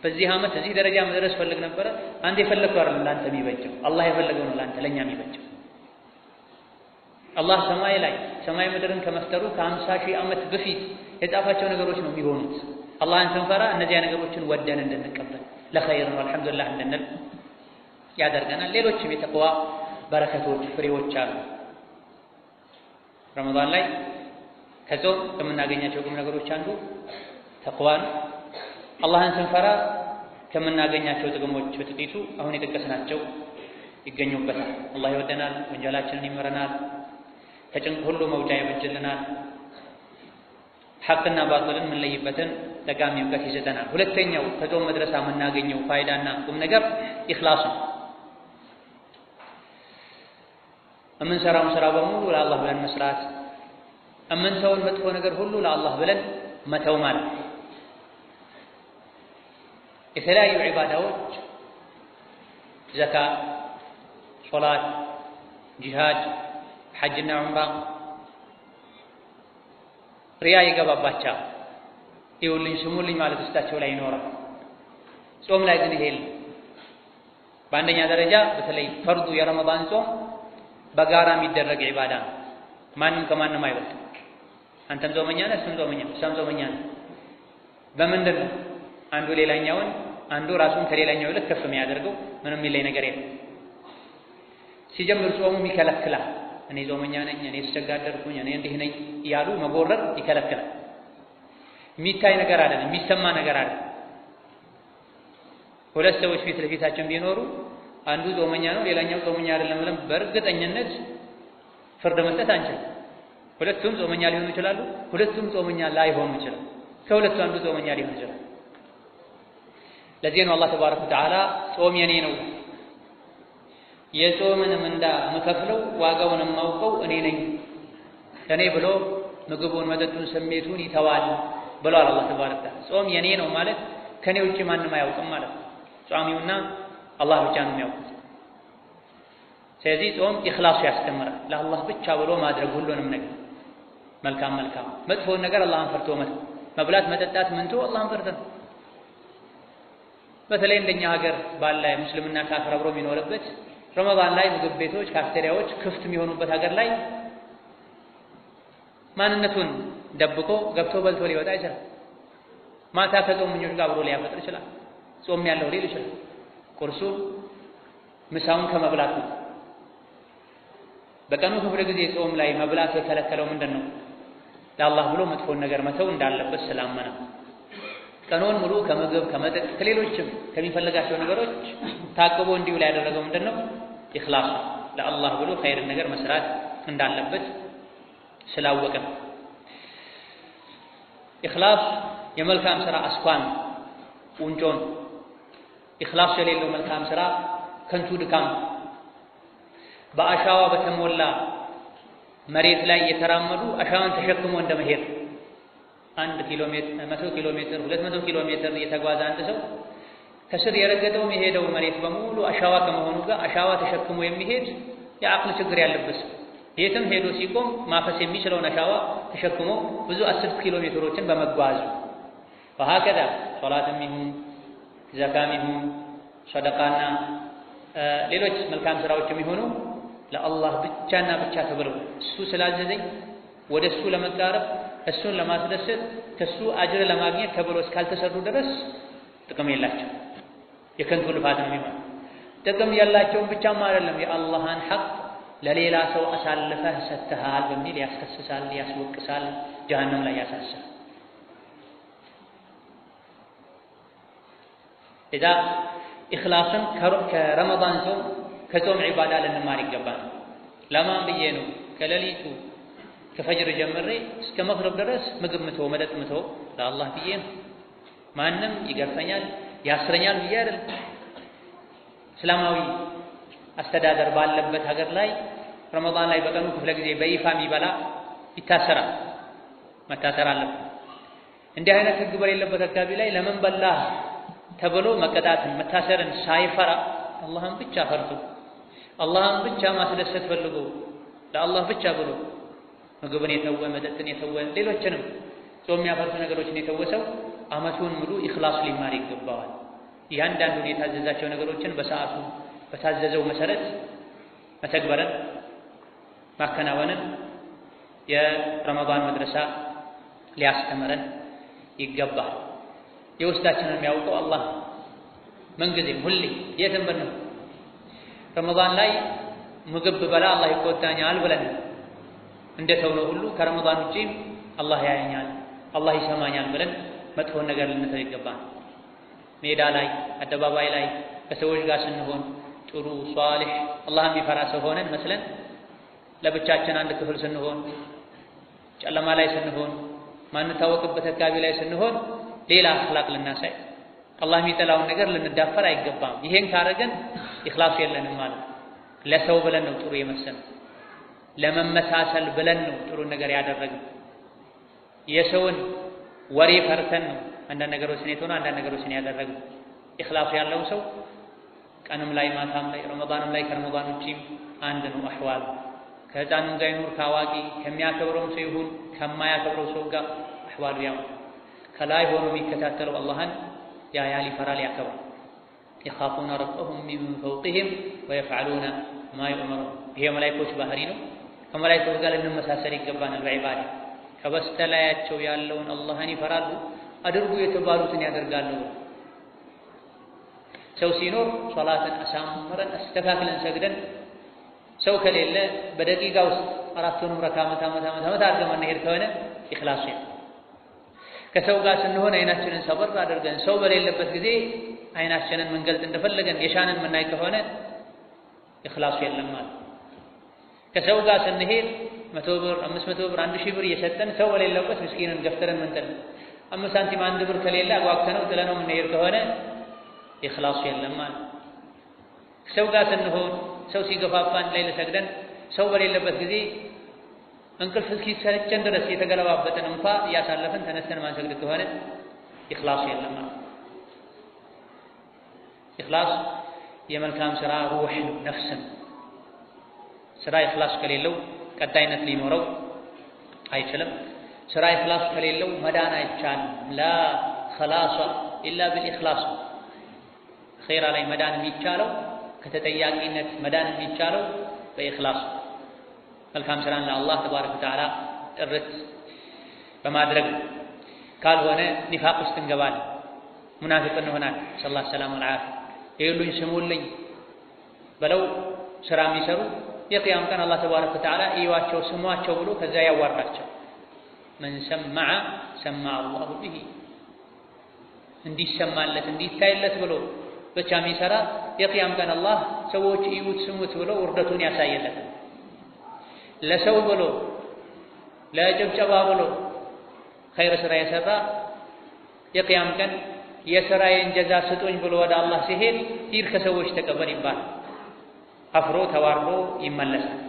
በዚህ ዓመት እዚህ ደረጃ መድረስ ፈልግ ነበረ። አንተ የፈለግከው አይደለም ለአንተ የሚበጀው፣ አላህ የፈለገው ነው ለአንተ ለኛ የሚበጀው። አላህ ሰማይ ላይ ሰማይ ምድርን ከመፍጠሩ ከ50 ሺህ ዓመት በፊት የጻፋቸው ነገሮች ነው የሚሆኑት። አላህን ስንፈራ እነዚያ ነገሮችን ወደን እንድንቀበል ለኸይር ነው አልሐምዱሊላህ እንድንል ያደርገናል። ሌሎችም የተቅዋ በረከቶች ፍሬዎች አሉ። ረመዳን ላይ ከጾም ከምናገኛቸው ቁም ነገሮች አንዱ ተቅዋን አላህን ስንፈራ ከምናገኛቸው ጥቅሞች በጥቂቱ አሁን የጠቀስናቸው ይገኙበታል። አላህ ይወደናል፣ ወንጀላችንን ይምረናል፣ ከጭንቅ ሁሉ መውጫ ያበጅልናል፣ ሐቅና ባጥልን የምንለይበትን ጠቃሚ እውቀት ይሰጠናል። ሁለተኛው ከጾም መድረሳ የምናገኘው ፋይዳና ቁም ነገር ኢኽላስ ነው። የምንሰራውን ስራ በሙሉ ለአላህ ብለን መስራት፣ የምንተውን መጥፎ ነገር ሁሉ ለአላህ ብለን መተው ማለት። የተለያዩ ዒባዳዎች ዘካ፣ ሶላት፣ ጂሃድ፣ ሐጅና ዑምራ ሪያ ይገባባቸዋል። ይኸውልኝ ስሙልኝ ማለት ውስጣቸው ላይ ይኖራል። ጾም ላይ ግን ይሄ የለም። በአንደኛ ደረጃ በተለይ ፈርዱ የረመዳን ጾም በጋራ የሚደረግ ዒባዳ ነው። ማንም ከማንም አይበልጥ። አንተም ጾመኛ ነህ፣ እሱም ጾመኛ ነው፣ እሷም ጾመኛ ነው። በምንድን ነው አንዱ ሌላኛውን አንዱ ራሱን ከሌላኛው ይልቅ ከፍ የሚያደርገው? ምንም የሚለይ ነገር የለም። ሲጀምር ጾሙም ይከለክላል። እኔ ጾመኛ ነኝ፣ እኔ አስቸጋደርኩኝ፣ እኔ እንዲህ ነኝ እያሉ መጎረር ይከለክላል። የሚታይ ነገር አይደለም፣ የሚሰማ ነገር አይደለም። ሁለት ሰዎች ፊት ለፊታችን ቢኖሩ አንዱ ጾመኛ ነው ሌላኛው ጾመኛ አይደለም ብለን በእርግጠኝነት ፍርድ መስጠት አንችልም። ሁለቱም ጾመኛ ሊሆኑ ይችላሉ፣ ሁለቱም ጾመኛ ላይሆኑ ይችላሉ። ከሁለቱ አንዱ ጾመኛ ሊሆን ይችላል። ለዚህ ነው አላህ ተባረከ ወተዓላ ጾም የኔ ነው፣ የጾምን ምንዳ የምከፍለው ዋጋውን የማውቀው እኔ ነኝ፣ ለኔ ብሎ ምግቡን፣ መጠጡን፣ ስሜቱን ይተዋል ብሏል አላህ ተባረከ ወተዓላ። ጾም የኔ ነው ማለት ከኔ ውጪ ማንም አያውቅም ማለት ነው። ጿሚውና አላህ ብቻ ነው የሚያውቁት። ስለዚህ ጾም ኢኽላሱ ያስተምራል። ለአላህ ብቻ ብሎ ማድረግ ሁሉንም ነገር መልካም መጥፎውን ነገር አላህን ፈርቶ መብላት፣ መጠጣት ምንቱ አላህን ፈርተን። በተለይ እንደኛ ሀገር ባለ ሙስሊምና ካፍር አብሮ የሚኖርበት ረመዳን ላይ ምግብ ቤቶች፣ ካፍቴሪያዎች ክፍት የሚሆኑበት ሀገር ላይ ማንነቱን ደብቆ ገብቶ በልቶ ሊወጣ ይችላል። ማታ ከጾመኞች ጋር አብሮ ሊያፈጥር ይችላል። ጾም ያለው ሊል ይችላል። ቁርሱ ምሳውን ከመብላቱ በቀኑ ክፍለ ጊዜ ጾም ላይ መብላት የከለከለው ምንድን ነው? ለአላህ ብሎ መጥፎን ነገር መተው እንዳለበት ስላመነ ቀኑን ሙሉ ከምግብ፣ ከመጠጥ፣ ከሌሎችም ከሚፈልጋቸው ነገሮች ታቅቦ እንዲውል ያደረገው ምንድን ነው? ኢኽላስ ነው። ለአላህ ብሎ ኸይርን ነገር መስራት እንዳለበት ስላወቀ ነው። ኢኽላስ የመልካም ሥራ አስኳን ቁንጮን። ኢኽላስ የሌለው መልካም ስራ ከንቱ ድካም በአሻዋ በተሞላ መሬት ላይ የተራመዱ አሻዋን ተሸክሞ እንደመሄድ 1 ኪሎ ሜትር 100 ኪሎ ሜትር 200 ኪሎ ሜትር የተጓዘ አንድ ሰው ከስር የረገጠው የሚሄደው መሬት በሙሉ አሻዋ ከመሆኑ ጋር አሻዋ ተሸክሞ የሚሄድ የአቅል ችግር ያለበት የትም ሄዶ ሲቆም ማፈስ የሚችለውን አሻዋ ተሸክሞ ብዙ 10 ኪሎ ሜትሮችን በመጓዝ وهكذا ሶላትም ይሁን ዘካም ይሁን ሰደቃና ሌሎች መልካም ስራዎችም ይሁኑ ለአላህ ብቻና ብቻ ተብለው እሱ ስላዘዘኝ ወደሱ ለመቃረብ እሱን ለማስደሰት ከሱ አጅር ለማግኘት ተብሎ እስካልተሰሩ ድረስ ጥቅም የላቸው የከንቱ ልፋት ነው የሚሆነው። ጥቅም ያላቸውን ብቻም አይደለም የአላህን ሐቅ ለሌላ ሰው አሳልፈህ ሰጥተሃል በሚል ያስከስሳል፣ ያስወቅሳል፣ ጀሃነም ላይ ያሳስራል። ኢዛ ኢኽላስን ከረመዳን ጾም ከጾም ዒባዳ ልንማር ይገባል። ለማን ብዬ ነው ከሌሊቱ ከፈጅር ጀምሬ እስከ መግሪብ ድረስ ምግብ ምተው መጠጥ ምተው ለአላህ ብዬ ነው። ማንም ይገርፈኛል ያስረኛል ብዬ አይደለም። እስላማዊ አስተዳደር ባለበት ሀገር ላይ ረመዳን ላይ በቀኑ ክፍለ ጊዜ በይፋ የሚበላ ይታሰራል፣ መታሰር አለበት። እንዲህ አይነት ህግ በሌለበት አካባቢ ላይ ለምን በላህ ተብሎ መቀጣትን መታሰርን ሳይፈራ አላህን ብቻ ፈርቶ አላህን ብቻ ማስደሰት ፈልጎ ለአላህ ብቻ ብሎ ምግብን የተወ መጠጥን የተወ ሌሎችንም ጾም የሚያፈርሱ ነገሮችን የተወ ሰው ዓመቱን ሙሉ ኢኽላስ ሊማር ይገባዋል። እያንዳንዱን የታዘዛቸው ነገሮችን በሰዓቱ በታዘዘው መሰረት መተግበርን ማከናወንን የረመዳን መድረሳ ሊያስተምረን ይገባል። የውስጣችንን የሚያውቀው አላህ ምንጊዜም ሁሌ የትም ብንሆን ረመዳን ላይ ምግብ ብበላ አላህ ይቆጣኛል ብለን እንደተውነው ሁሉ ከረመዳን ውጪም አላህ ያየኛል አላህ ይሰማኛል ብለን መጥፎን ነገር ልንተው ይገባል። ሜዳ ላይ አደባባይ ላይ ከሰዎች ጋር ስንሆን ጥሩ ሷሊህ አላህ የሚፈራ ሰው ሆነን መስለን ለብቻችን አንድ ክፍል ስንሆን ጨለማ ላይ ስንሆን ማንታወቅበት አካባቢ ላይ ስንሆን ሌላ አኽላቅ ልናሳይ አላህ የሚጠላውን ነገር ልንዳፈር አይገባም። ይሄን ካረገን ኢኽላስ የለንም ማለት ለሰው ብለን ነው ጥሩ የመሰለው ለመመሳሰል ብለን ነው ጥሩ ነገር ያደረግነው የሰውን ወሬ ፈርተን ነው አንዳንድ ነገሮችን የተሆነ አንዳንድ ነገሮችን ያደረግነው። ኢኽላስ ያለው ሰው ቀንም ላይ ማታም ላይ ረመዳንም ላይ ከረመዳን ውጪም አንድ ነው አህዋል። ከህፃንም ጋር ይኑር ከአዋቂ ከሚያከብረው ሰው ይሁን ከማያከብረው ሰው ጋር አህዋሉ ያው ከላይ ሆኖ የሚከታተለው አላህን ያያል ይፈራል ያከብራል። يخافون ربهم من فوقهم ويفعلون ما يؤمرون ይሄ መላእክቶች ባህሪ ነው። ከመላእክቶች ጋር ልንመሳሰል ይገባናል በዒባዳ ከበስተላያቸው ያለውን አላህን ይፈራሉ አድርጉ የተባሉትን ያደርጋሉ። ሰው ሲኖር ሶላትን አሳምረን አስተካክለን ሰግደን ሰው ከሌለ በደቂቃ ውስጥ አራቱንም ረካ መታ አድርገን መሄድ ከሆነ ኢኽላስ ነው። ከሰው ጋር ስንሆን አይናችንን ሰበር አድርገን ሰው በሌለበት ጊዜ አይናችንን መንገልጥ እንደፈለገን የሻንን መናይ ከሆነ ኢኽላስ የለም ማለት። ከሰው ጋር ስንሄድ 100 ብር 500 ብር 1000 ብር እየሰጠን ሰው በሌለበት ምስኪንን ገፍተረን መንጠል 5 ሳንቲም 1 ብር ከሌለ አጓግተነው ጥለነው የምንሄድ ከሆነ ኢኽላስ የለም ማለት። ሰው ጋር ስንሆን ሰው ሲገፋፋን ላይ ለሰግደን ሰው በሌለበት ጊዜ እንቅልፍ እስኪሰለቸን ድረስ የተገለባበጠን እንኳ እያሳለፈን ተነስተን ማንሰግድ ከሆነ ኢኽላስ የለም ማለት። ኢኽላስ የመልካም ስራ ሩህ ነው፣ ነፍስ ነው። ስራ ኢኽላስ ከሌለው ቀጣይነት ሊኖረው አይችልም። ስራ ኢኽላስ ከሌለው መዳን አይቻልም። ላ ኸላሳ ኢላ ቢልኢኽላስ። ኸይራ ላይ መዳን የሚቻለው ከተጠያቂነት መዳን የሚቻለው በኢኽላስ መልካም ስራን ለአላህ ተባረከ ወተዓላ ጥርት በማድረግ ካልሆነ ኒፋቅ ውስጥ እንገባለን፣ ሙናፊቅ እንሆናለን። ሰለላሁ ዐለይሂ ወሰለም ይሉኝ ስሙልኝ ብለው ስራ የሚሰሩ የቂያም ቀን አላህ ተባረከ ወተዓላ እዩዋቸው ስሟቸው ብሎ ከዛ ያዋርዳቸው። መን ሰመዐ ሰመዐ አላሁ ቢሂ እንዲሰማለት እንዲታይለት ብሎ ብቻ የሚሰራ የቂያም ቀን አላህ ሰዎች እዩት ስሙት ብሎ ውርደቱን ያሳየለታል። ለሰው ብሎ ለጭብጨባ ብሎ ኸይር ስራ የሰራ የቂያም ቀን የሥራዬን ጀዛ ስጡኝ ብሎ ወደ አላህ ሲሄድ ሂድ ከሰዎች ተቀበል ይባላል። አፍሮ ተዋርዶ ይመለሳል።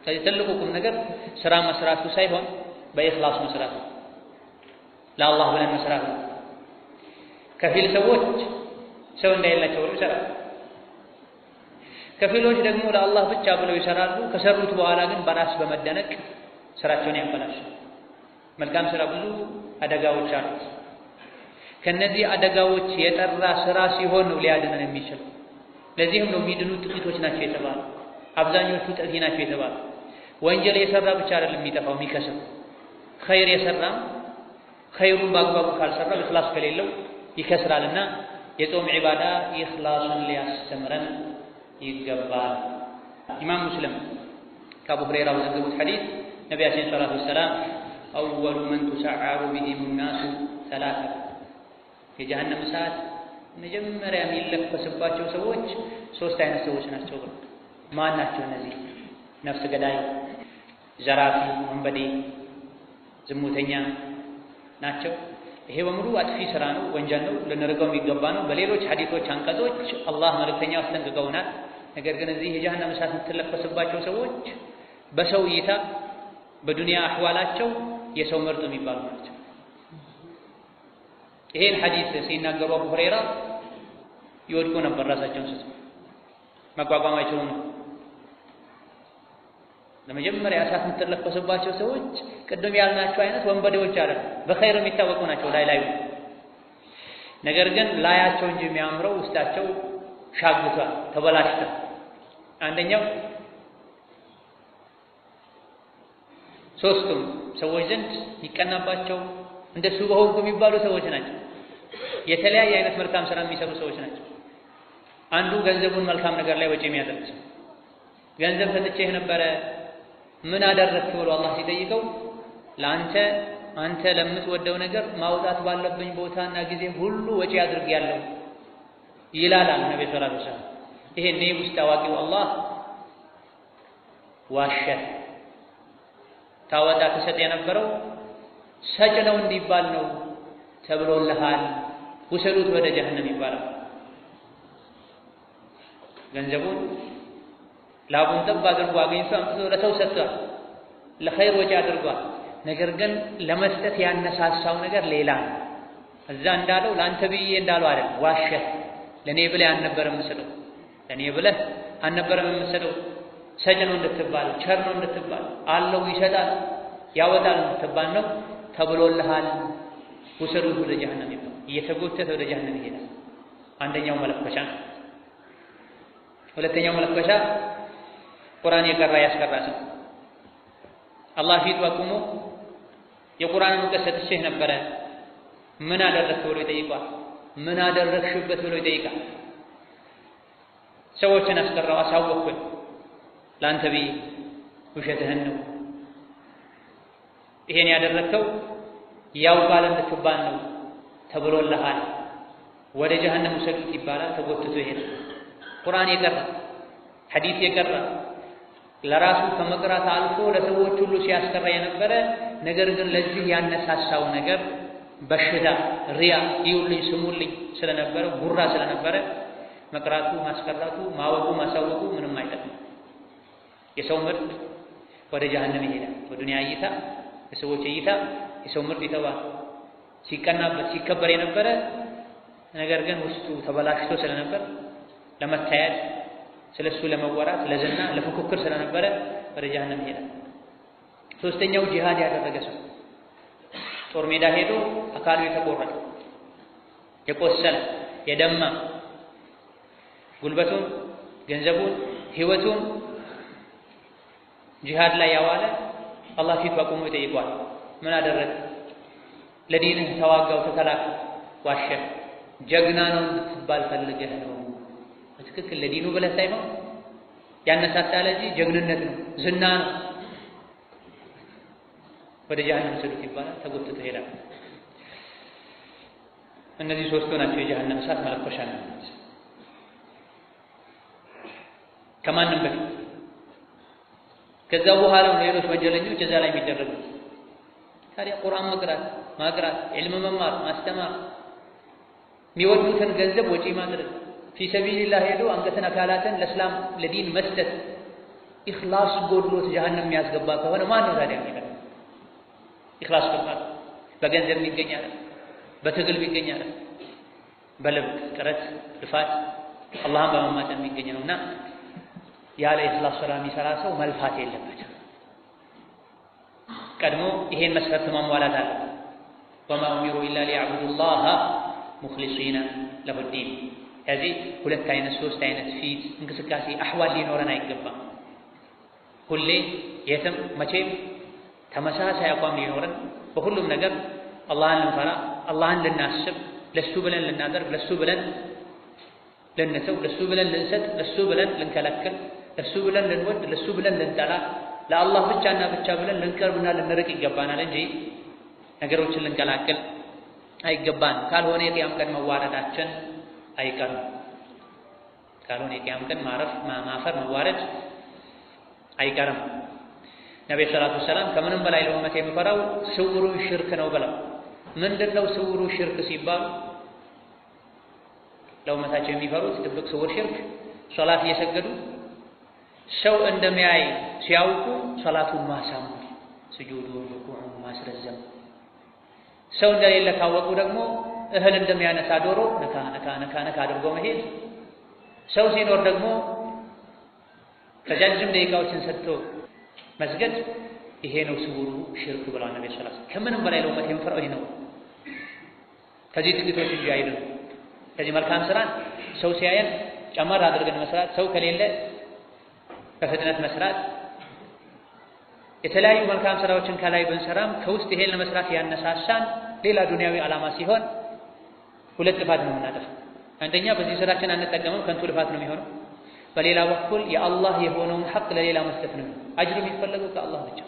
ስለዚህ ትልቁ ቁም ነገር ስራ መስራቱ ሳይሆን በኢኽላስ መስራቱ፣ ለአላህ ብለን መስራቱ። ከፊል ሰዎች ሰው እንዳይላቸው ብለው ይሰራሉ። ከፊሎች ደግሞ ለአላህ ብቻ ብለው ይሰራሉ። ከሰሩት በኋላ ግን በራስ በመደነቅ ስራቸውን ያበላሻሉ። መልካም ስራ ብዙ አደጋዎች አሉት። ከነዚህ አደጋዎች የጠራ ስራ ሲሆን ነው ሊያድነን የሚችል። ለዚህም ነው የሚድኑት ጥቂቶች ናቸው የተባሉ፣ አብዛኞቹ ጠፊ ናቸው የተባሉ። ወንጀል የሰራ ብቻ አይደለም የሚጠፋው የሚከስር፣ ኸይር የሰራም ኸይሩን በአግባቡ ካልሰራ ኢኽላስ ከሌለው ይከስራልና የጾም ዒባዳ ኢኽላስን ሊያስተምረን ይገባል። ኢማም ሙስሊም ከአቡ ሁረይራ በዘገቡት ሐዲስ ነቢያችን ሰለላሁ ዐለይሂ ወሰለም አወሉ መን ቱሰዓሩ ቢሂሙ ናሱ ሰላሳ፣ የጀሃነም እሳት መጀመሪያ የሚለኮስባቸው ሰዎች 3 አይነት ሰዎች ናቸው። ማን ናቸው እነዚህ? ነፍስ ገዳይ፣ ዘራፊ፣ ወንበዴ፣ ዝሙተኛ ናቸው። ይሄ በሙሉ አጥፊ ስራ ነው፣ ወንጀል ነው፣ ልንርቀው የሚገባ ነው። በሌሎች ሐዲሶች አንቀጾች አላህ መልእክተኛው አስጠንቅቀውናል። ነገር ግን እዚህ የጀሃነም እሳት የምትለኮስባቸው ሰዎች በሰው እይታ በዱንያ አህዋላቸው የሰው ምርጥ የሚባሉ ናቸው። ይሄን ሐዲስ ሲናገሩ አቡ ሁረይራ ይወድቁ ነበር፣ ራሳቸውን ስቶ መቋቋም አይችሉም። ለመጀመሪያ እሳት የምትለኮስባቸው ሰዎች ቅድም ያልናቸው አይነት ወንበዴዎች አይደሉም፣ በኸይር የሚታወቁ ናቸው ላይ ነገር ግን ላያቸው እንጂ የሚያምረው ውስጣቸው ሻግቷል፣ ተበላሽቷል። አንደኛው ሶስቱም ሰዎች ዘንድ ይቀናባቸው እንደሱ በሆንኩ የሚባሉ ሰዎች ናቸው። የተለያየ አይነት መልካም ስራ የሚሰሩ ሰዎች ናቸው። አንዱ ገንዘቡን መልካም ነገር ላይ ወጪ የሚያደርግ ሰው፣ ገንዘብ ሰጥቼህ ነበረ ምን አደረግክ ብሎ አላህ ሲጠይቀው አንተ ለምትወደው ነገር ማውጣት ባለብኝ ቦታና ጊዜ ሁሉ ወጪ አድርጌያለሁ ይላል ነብዩ ሰለላሁ ዐለይሂ ወሰለም። ይሄ ውስጥ አዋቂው አላህ ዋሸ፣ ታወጣ ተሰጥ የነበረው ሰጭ ነው እንዲባል ነው ተብሎልሃል፣ ውሰዱት ወደ ጀሃነም ይባላል። ገንዘቡን ላቡን ጠብ አድርጎ አግኝቶ አምጥቶ ለሰው ሰጥቷል፣ ለኸይር ወጪ አድርጓል። ነገር ግን ለመስጠት ያነሳሳው ነገር ሌላ ነው። እዛ እንዳለው ለአንተ ብዬ እንዳለው አይደለም፣ ዋሸ። ለኔ ብለህ አልነበረም የምሰጠው፣ ለኔ ብለህ አልነበረም የምሰጠው፣ ሰጭ ነው እንድትባል፣ ቸር ነው እንድትባል፣ አለው ይሰጣል ያወጣል እንድትባል ነው ተብሎልሃል፣ ውሰዱት ወደ ጀሃነም ይባላል። እየተጎተተ ወደ ጀሃነም ይሄዳል። አንደኛው መለኮሻ። ሁለተኛው መለኮሻ ቁርአን የቀራ ያስቀራ ሰው አላህ ፊት አቁሞ የቁርአንን እውቀት ሰጥቼህ ነበረ ምን አደረግህ ብሎ ይጠይቃል። ምን አደረግሽበት ብሎ ይጠይቃል። ሰዎችን አስቀራው፣ አሳወቅኩኝ ለአንተ ብዬ፣ ውሸትህን ነው፣ ይሄን ያደረግከው ያውቃል እንድትባል ነው ተብሎልሃል፣ ወደ ጀሃነም ውሰዱት ይባላል። ተጎትቶ ይሄዳል። ቁርአን የቀራ ሐዲስ የቀራ ለራሱ ከመቅራት አልፎ ለሰዎች ሁሉ ሲያስቀራ የነበረ ነገር ግን ለዚህ ያነሳሳው ነገር በሽታ፣ ሪያ፣ ይውልኝ ስሙልኝ ስለነበረ፣ ጉራ ስለነበረ መቅራቱ፣ ማስቀራቱ፣ ማወቁ፣ ማሳወቁ ምንም አይጠቅም። የሰው ምርጥ ወደ ጀሃነም ይሄዳል። በዱንያ እይታ፣ የሰዎች እይታ የሰው ምርጥ ይተዋል። ሲቀናበት ሲከበር የነበረ ነገር ግን ውስጡ ተበላሽቶ ስለነበር ለመታየት፣ ስለሱ ለመወራት፣ ለዝና፣ ለፉክክር ስለነበረ ወደ ጀሃነም ይሄዳል። ሶስተኛው ጂሃድ ያደረገ ሰው ጦር ሜዳ ሄዶ አካሉ የተቆረጠ፣ የቆሰለ፣ የደማ ጉልበቱን፣ ገንዘቡን፣ ህይወቱን ጂሃድ ላይ ያዋለ አላህ ፊት አቁሞ ይጠይቀዋል። ምን አደረግ? ለዲንህ ተዋጋው፣ ተከላከል፣ ዋሸ፣ ጀግና ነው እንድትባል ፈልገህ ነው። በትክክል ለዲኑ ብለህ ሳይሆን ያነሳሳለ እንጂ ጀግንነት ነው፣ ዝና ነው። ወደ ጀሃነም ስዱት ይባላል። ተጎትቶ ይሄዳል። እነዚህ ሶስቱ ናቸው የጀሃነም እሳት መለኮሻ ነው። ከማንም በፊት ከዛ በኋላ ነው ሌሎች ወንጀለኞች እዛ ላይ የሚደረጉት። ታዲያ ቁርአን መቅራት፣ ማቅራት፣ ዒልም መማር፣ ማስተማር የሚወዱትን ገንዘብ ወጪ ማድረግ ፊ ሰቢልላህ ሄዶ አንገትን አካላትን ለእስላም ለዲን መስጠት ኢኽላስ ጎድሎት ጀሃነም የሚያስገባ ከሆነ ማን ነው ታዲያ የሚቀር? ኢኽላስ ከባድ በገንዘብ ይገኛል፣ በትግል ይገኛል፣ በልብ ጥረት ልፋት አላህን በመማፀን የሚገኝ ነውና ያለ ኢኽላስ ስራ የሚሰራ ሰው መልፋት የለበትም። ቀድሞ ይሄን መስፈርት ማሟላት አለ። ወማ ኡሚሩ ኢላ ሊያዕቡዱላህ ሙኽሊሲነ ለሁዲን። ከዚህ ሁለት አይነት ሶስት አይነት ፊት እንቅስቃሴ አህዋል ሊኖረን አይገባም። ሁሌ የትም መቼም ተመሳሳይ አቋም ሊኖረን በሁሉም ነገር አላህን ልንፈራ፣ አላህን ልናስብ፣ ለሱ ብለን ልናደርግ፣ ለሱ ብለን ልንተው፣ ለሱ ብለን ልንሰጥ፣ ለሱ ብለን ልንከለክል፣ ለሱ ብለን ልንወድ፣ ለሱ ብለን ልንጠላ፣ ለአላህ ብቻና ብቻ ብለን ልንቀርብና ልንርቅ ይገባናል እንጂ ነገሮችን ልንቀላቅል አይገባንም። ካልሆነ የቂያም ቀን መዋረዳችን አይቀርም። ካልሆነ የቂያም ቀን ማፈር መዋረድ አይቀርም። ነብዩ ሰለላሁ ዐለይሂ ወሰለም ከምንም በላይ ለኡመቴ የምፈራው ስውሩ ሽርክ ነው ብለው። ምንድነው ስውሩ ሽርክ ሲባል ለኡመታቸው የሚፈሩት ድብቅ ስውር ሽርክ ሶላት እየሰገዱ ሰው እንደሚያይ ሲያውቁ ሶላቱን ማሳመር፣ ስጁዱን ሩኩዑን ማስረዘም፣ ሰው እንደሌለ ካወቁ ደግሞ እህል እንደሚያነሳ ዶሮ ነካ ነካ ነካ ነካ አድርጎ መሄድ፣ ሰው ሲኖር ደግሞ ረጃጅም ደቂቃዎችን ሰጥቶ መስገድ። ይሄ ነው ስውሩ ሽርክ ብለዋል ነብዩ ሰለላሁ ዐለይሂ ወሰለም። ከምንም በላይ ለኡመት የምፈራው ይሄ ነው። ከዚህ ጥቂቶች እንጂ አይደለም። ከዚህ መልካም ስራን ሰው ሲያየን ጨመር አድርገን መስራት፣ ሰው ከሌለ በፍጥነት መስራት፣ የተለያዩ መልካም ስራዎችን ከላይ ብንሰራም ከውስጥ ይሄን ለመስራት ያነሳሳን ሌላ ዱንያዊ ዓላማ ሲሆን ሁለት ጥፋት ነው የምናጠፋው። አንደኛ በዚህ ስራችን አንጠቀምም፣ ከንቱ ልፋት ነው የሚሆነው። በሌላ በኩል የአላህ የሆነውን ሐቅ ለሌላ መስጠት ነው። አጅሩ የሚፈለገው ከአላህ ብቻ።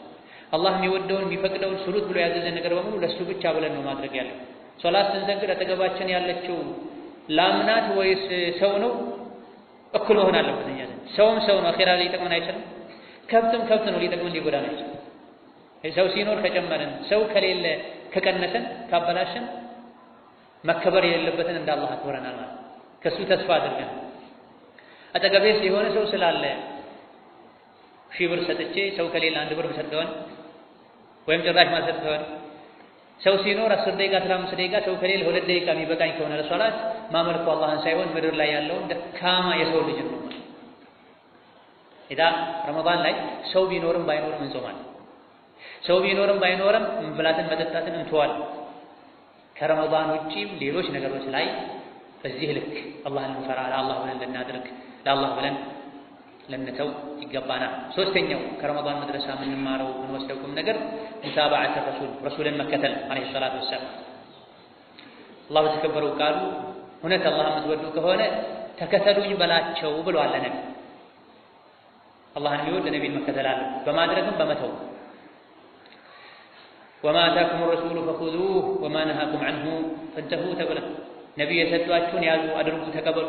አላህ የሚወደውን የሚፈቅደውን ስሩት ብሎ ያዘዘን ነገር በሙሉ ለሱ ብቻ ብለን ነው ማድረግ ያለው። ሶላት ስንሰግድ አጠገባችን ያለችው ላምናት ወይስ ሰው ነው? እኩል መሆን አለበት። እኛ ሰውም ሰው ነው፣ አኺራ ላይ ሊጠቅመን አይችልም። ከብትም ከብት ነው፣ ሊጠቅመን ሊጎዳን አይችልም። ሰው ሲኖር ከጨመረን፣ ሰው ከሌለ ከቀነሰን፣ ካበላሸን መከበር የሌለበትን እንደ አላህ አክብረናል ማለት ከሱ ተስፋ አድርገን አጠገቤስ የሆነ ሰው ስላለ 1000 ብር ሰጥቼ ሰው ከሌለ 1 ብር ሰጥተዋል ወይም ጭራሽ ማሰጥተዋል። ሰው ሲኖር 10 ደቂቃ 15 ደቂቃ ሰው ከሌለ 2 ደቂቃ የሚበቃኝ ከሆነ ለሶላት ማመልኩ አላህን ሳይሆን ምድር ላይ ያለውን ደካማ የሰው ልጅ ነው። ኢዳ ረመዳን ላይ ሰው ቢኖርም ባይኖርም እንጾማለን። ሰው ቢኖርም ባይኖርም መብላትን መጠጣትን እንተዋለን። ከረመዳን ውጪም ሌሎች ነገሮች ላይ በዚህ ልክ አላህን እንፈራ፣ ለአላህ ብለን ልናድርግ፣ ለአላህ ብለን ልንተው ይገባናል። ሶስተኛው ከረመዳን መድረሳ የምንማረው የምንወስደው ቁም ነገር ሙታባዓት ረሱልን መከተል አለይሂ ሰላቱ ወሰላም። አላህ በተከበረው ቃሉ እውነት አላህ የምትወዱ ከሆነ ተከተሉኝ በላቸው ብሏል ነብይ። አላህን የሚወድ ነብይን መከተል አለ፣ በማድረግም በመተው። ወማ አታኩም ረሱሉ ፈኹዙሁ ወማ ነሃኩም ዐንሁ ፈንተሁ ተብለን ነብይ የሰጧችሁን ያዙ፣ አድርጉ፣ ተቀበሉ።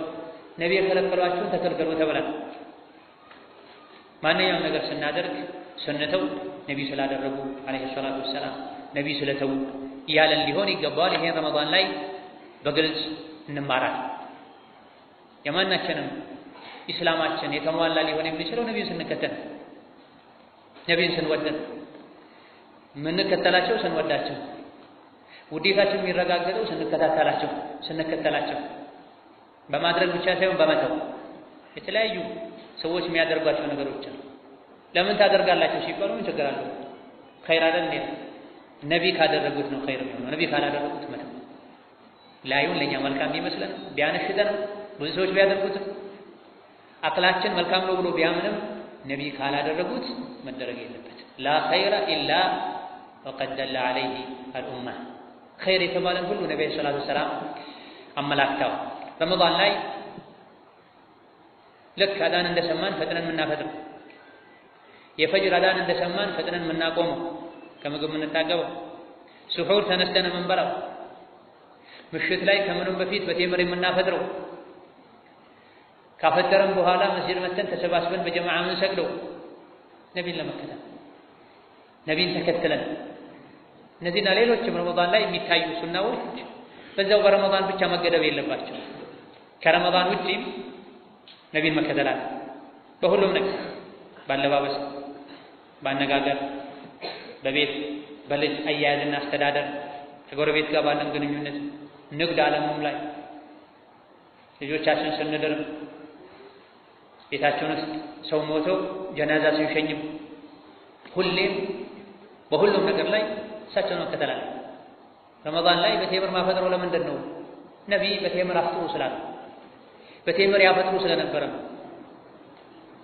ነብይ የከለከሏችሁን ተከልከሉ ተብለን ማንኛውም ነገር ስናደርግ ስንተው ነብይ ስላደረጉ አለይሂ ሰላቱ ወሰላም ነብይ ስለተው እያለን ሊሆን ይገባዋል። ይሄን ረመዳን ላይ በግልጽ እንማራለን። የማናችንም ኢስላማችን የተሟላ ሊሆን የሚችለው ነብይን ስንከተል፣ ነብይን ስንወደን፣ የምንከተላቸው ስንወዳቸው፣ ውዴታችን የሚረጋገጠው ስንከተላቸው፣ በማድረግ ብቻ ሳይሆን በመተው። የተለያዩ ሰዎች የሚያደርጓቸው ነገሮች አሉ። ለምን ታደርጋላችሁ ሲባሉ ምን ችግር አለው? ኸይር አይደል እንዴ? ነብይ ካደረጉት ነው ኸይር የሚሆነው። ነብይ ካላደረጉት መተው። ላዩን ለኛ መልካም ቢመስለን ቢያነሽተን ብዙ ሰዎች ቢያደርጉትም አቅላችን መልካም ነው ብሎ ቢያምንም ነብይ ካላደረጉት መደረግ የለበትም። ላ ኸይረ ኢላ ወቀድ ደለ ዐለይሂ አልኡማ። ኸይር የተባለን ሁሉ ነብዩ ሰለላሁ ዐለይሂ ወሰለም አመላክተው። ረመዳን ላይ ልክ አዳን እንደሰማን ፈጥነን የምናፈጥረው፣ የፈጅር አዳን እንደሰማን ፈጥነን የምናቆመው፣ ከምግብ የምንታገበው፣ ስሑር ተነስተን የምንበላው፣ ምሽት ላይ ከምንም በፊት በቴምር የምናፈጥረው፣ ካፈጠረን በኋላ መስጂድ መተን ተሰባስበን በጀማዓ የምንሰግደው ነቢይን ለመከተል ነቢይን ተከትለን። እነዚህና ሌሎችም ረመዳን ላይ የሚታዩ ሱናዎች በዛው በረመዳን ብቻ መገደብ የለባቸው። ከረመዳን ውጪም ነቢን መከተል አለ። በሁሉም ነገር ባለባበስ፣ ባነጋገር፣ በቤት በልጅ አያያዝና አስተዳደር፣ ከጎረቤት ጋር ባለን ግንኙነት፣ ንግድ ዓለሙም ላይ ልጆቻችን ስንድርም፣ ቤታችን ውስጥ ሰው ሞተው ጀናዛ ሲሸኝም፣ ሁሌም በሁሉም ነገር ላይ እሳቸውን መከተል አለ። ረመዳን ላይ በቴምር ማፈጥረው ለምንድን ነው? ነቢይ በቴምር አፍጥሩ ስላሉ በቴምር ያፈጥሩ ስለነበረ ነው።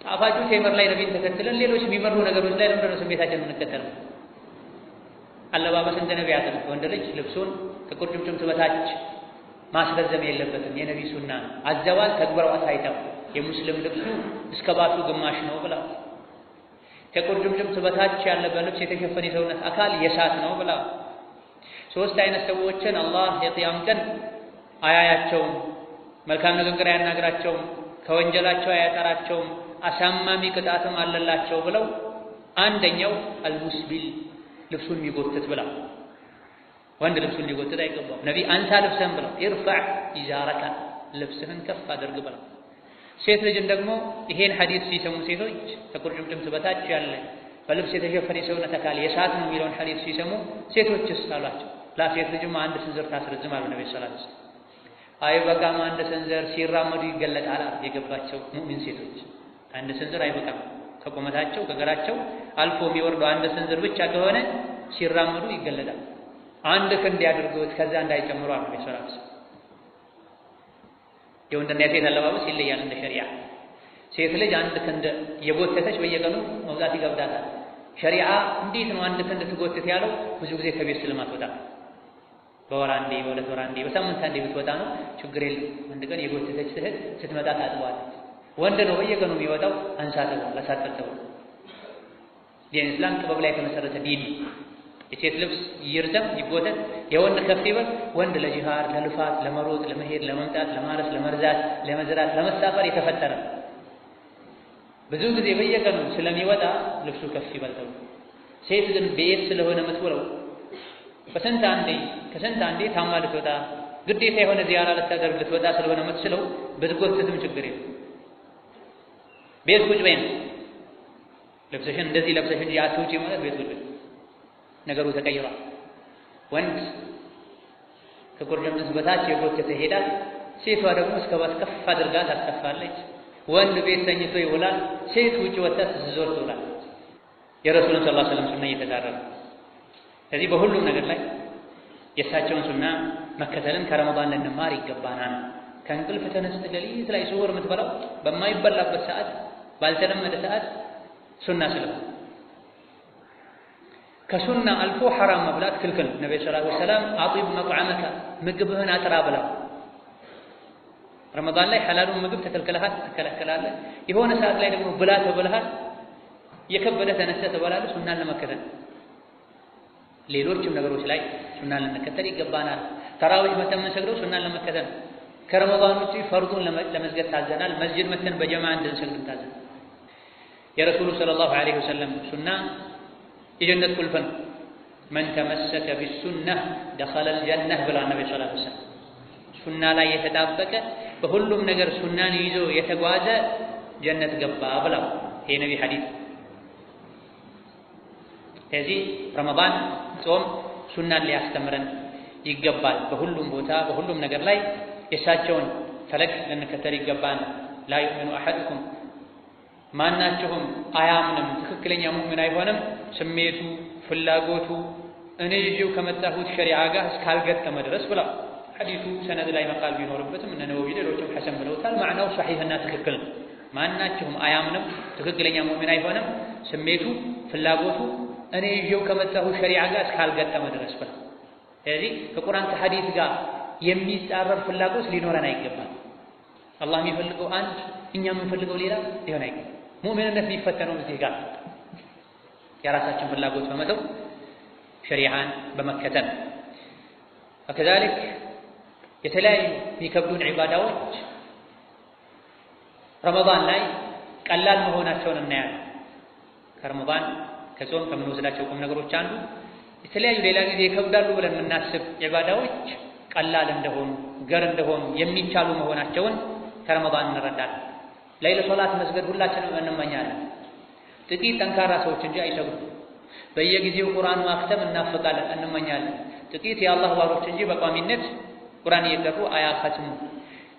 ጣፋጩ ቴምር ላይ ነቢይን ተከትለን ሌሎች የሚመሩ ነገሮች ላይ ለምንድን ነው ስሜታችንን የምንከተለው? አለባበስ እንደ ነቢይ አጥር ወንድ ልጅ ልብሱን ከቁርጭምጭሚቱ በታች ማስረዘም የለበትም። የነቢይ ሱና አዘዋል ተግባራው ታይተው የሙስሊም ልብሱ እስከ ባቱ ግማሽ ነው ብላ ከቁርጭምጭሚቱ በታች ያለ በልብስ የተሸፈነ የሰውነት አካል የሳት ነው ብላ ሶስት አይነት ሰዎችን አላህ የቂያም ቀን አያያቸውም፣ መልካም ንግግር አያናግራቸውም፣ ከወንጀላቸው አያጠራቸውም፣ አሳማሚ ቅጣትም አለላቸው ብለው አንደኛው አልሙስቢል ልብሱን የሚጎትት ብላ ወንድ ልብሱን ሊጎትት አይገባም። ነቢይ አንሳ ልብስህን ብለው ኢርፋዕ ኢዛረካ ልብስህን ከፍ አድርግ ብላ ሴት ልጅን ደግሞ ይሄን ሐዲስ ሲሰሙ ሴቶች ከቁርጭምጭሚት በታች ያለ በልብስ የተሸፈነ የሰውነት አካል የሳት ነው የሚለውን ሐዲስ ሲሰሙ ሴቶችስ አሏቸው ሴት ልጅም አንድ ስንዝር ታስረዝም አሉ ነብዩ ሰለላሁ ዐለይሂ ወሰለም። አይበቃም አንድ ስንዝር ሲራመዱ ይገለጣል የገባቸው ሙእሚን ሴቶች አንድ ስንዝር አይበቃም፣ ከቁመታቸው ከገራቸው አልፎ የሚወርደው አንድ ስንዝር ብቻ ከሆነ ሲራመዱ ይገለጣል። አንድ ክንድ ያድርጉት ከዛ እንዳይጨምሩ አሉ ነብዩ ሰለላሁ ዐለይሂ ወሰለም። የወንድና የሴት አለባበስ ይለያል እንደ ሸሪዓ። ሴት ልጅ አንድ ክንድ የጎተተች በየቀኑ መውጣት ይገብዳታል። ሸሪዓ እንዴት ነው አንድ ክንድ ትጎትት ያለው? ብዙ ጊዜ ከቤት ስለማትወጣ በወር አንዴ በሁለት ወር አንዴ በሳምንት አንዴ ብትወጣ ነው ችግር የለም። አንድ ቀን የጎተተች ትህት ስትመጣ ታጥባለች። ወንድ ነው በየቀኑ የሚወጣው አንሳተው ለሳተተው የኢስላም ጥበብ ላይ የተመሰረተ ዲን። የሴት ልብስ ይርዘም ይጎተት፣ የወንድ ከፍ ይበል። ወንድ ለጂሃድ ለልፋት ለመሮጥ ለመሄድ ለመምጣት ለማረስ ለመርዛት ለመዝራት ለመሳፈር የተፈጠረ ብዙ ጊዜ በየቀኑ ስለሚወጣ ልብሱ ከፍ ይበል ተብሎ። ሴት ግን ቤት ስለሆነ የምትውለው ከስንት አንዴ ታማ ልትወጣ ግዴታ የሆነ ዚያራ ልታደርግ ልትወጣ ስለሆነ የምትችለው ብትጎትትም ችግር የለም። ቤት ቁጭ በይ ልብስሽን እንደዚህ ለብሰሽ እንጂ አትውጪ ማለት ቤት ቁጭ በይ። ነገሩ ተቀይሯል። ወንድ ከቁርጭምጭሚት በታች የጎተተ ይሄዳል፣ ሴቷ ደግሞ እስከ ባስ ከፍ አድርጋ ታስከፋለች። ወንድ ቤት ተኝቶ ይውላል፣ ሴት ውጭ ወጥታ ስትዞር ትውላለች። የረሱልን ሰለላሁ ዐለይሂ ወሰለም ሱና እየተጋረረ ስለዚህ በሁሉም ነገር ላይ የእሳቸውን ሱና መከተልን ከረመዳን ልንማር ይገባናል። ከእንቅልፍ ተነስተ ሌሊት ላይ ስውር የምትበላው በማይበላበት ሰዓት ባልተለመደ ሰዓት ሱና ስለሆነ ከሱና አልፎ ሐራም መብላት ክልክል። ነብዩ ሰለላሁ ዐለይሂ ወሰለም አጢብ መጥዓመከ ምግብህን አጥራ ብላ። ረመዳን ላይ ሐላሉን ምግብ ተከልክለሃል ትከለከላለህ። የሆነ ሰዓት ላይ ደግሞ ብላ ተብለሃል፣ የከበደ ተነስተ ትበላለህ። ሱናን ለመከተል ሌሎችም ነገሮች ላይ ሱናን ልንከተል ይገባናል። ተራዊህ መተን የምንሰግደው ሱናን ለመከተል። ከረመዳን ውጪ ፈርዱን ለመስገድ ታዘናል። መስጂድ መተን በጀማዓ እንድንሰግድ ታዘናል። የረሱሉ ሰለላሁ ዐለይሂ ወሰለም ሱና የጀነት ቁልፍ ነው። መን ተመሰከ ቢሱነህ ደኸለል ጀነህ ብላ ነብዩ ሰለላሁ ዐለይሂ ወሰለም። ሱና ላይ የተጣበቀ በሁሉም ነገር ሱናን ይዞ የተጓዘ ጀነት ገባ ብላ ይሄ ነብይ ሐዲስ። ስለዚህ ረመዳን ጾም ሱናን ሊያስተምረን ይገባል። በሁሉም ቦታ በሁሉም ነገር ላይ የእሳቸውን ፈለግ ልንከተል ይገባል። ላ ዩእሚኑ አሐዱኩም ማናችሁም አያምንም ትክክለኛ ሙእሚን አይሆንም ስሜቱ ፍላጎቱ እኔ ይዤው ከመጣሁት ሸሪዓ ጋር እስካልገጠመ ድረስ ብላ። ሐዲሱ ሰነድ ላይ መቃል ቢኖርበትም እነ ነወዊ ሌሎችም ሐሰን ብለውታል። ማዕናው ሷሂህና ትክክል ነው። ማናችሁም አያምንም ትክክለኛ ሙእሚን አይሆንም ስሜቱ ፍላጎቱ እኔ ይዤው ከመጣሁት ሸሪዓ ጋር እስካልገጠመ ድረስ ብላ። ስለዚህ ከቁርአን ከሐዲስ ጋር የሚጻረር ፍላጎት ሊኖረን አይገባም። አላህ የሚፈልገው አንድ እኛ የምንፈልገው ሌላ ሊሆን አይገባም። ሙእሚንነት የሚፈተነው እዚህ ጋር የራሳችን ፍላጎት በመተው ሸሪዓን በመከተል ወከዛሊክ የተለያዩ የሚከብዱን ዒባዳዎች ረመዳን ላይ ቀላል መሆናቸውን እናያለን። ከረመዳን ከጾም ከምንወስዳቸው ቁም ነገሮች አንዱ የተለያዩ ሌላ ጊዜ ይከብዳሉ ብለን የምናስብ ዒባዳዎች ቀላል እንደሆኑ ገር እንደሆኑ የሚቻሉ መሆናቸውን ከረመዳን እንረዳለን። ለይለ ሶላት መስገድ ሁላችንም እንመኛለን። ጥቂት ጠንካራ ሰዎች እንጂ አይሰጉም። በየጊዜው ቁርአን ማክተም እናፍቃለን፣ እንመኛለን። ጥቂት የአላህ ባሮች እንጂ በቋሚነት ቁርአን እየቀሩ አያኸትሙ።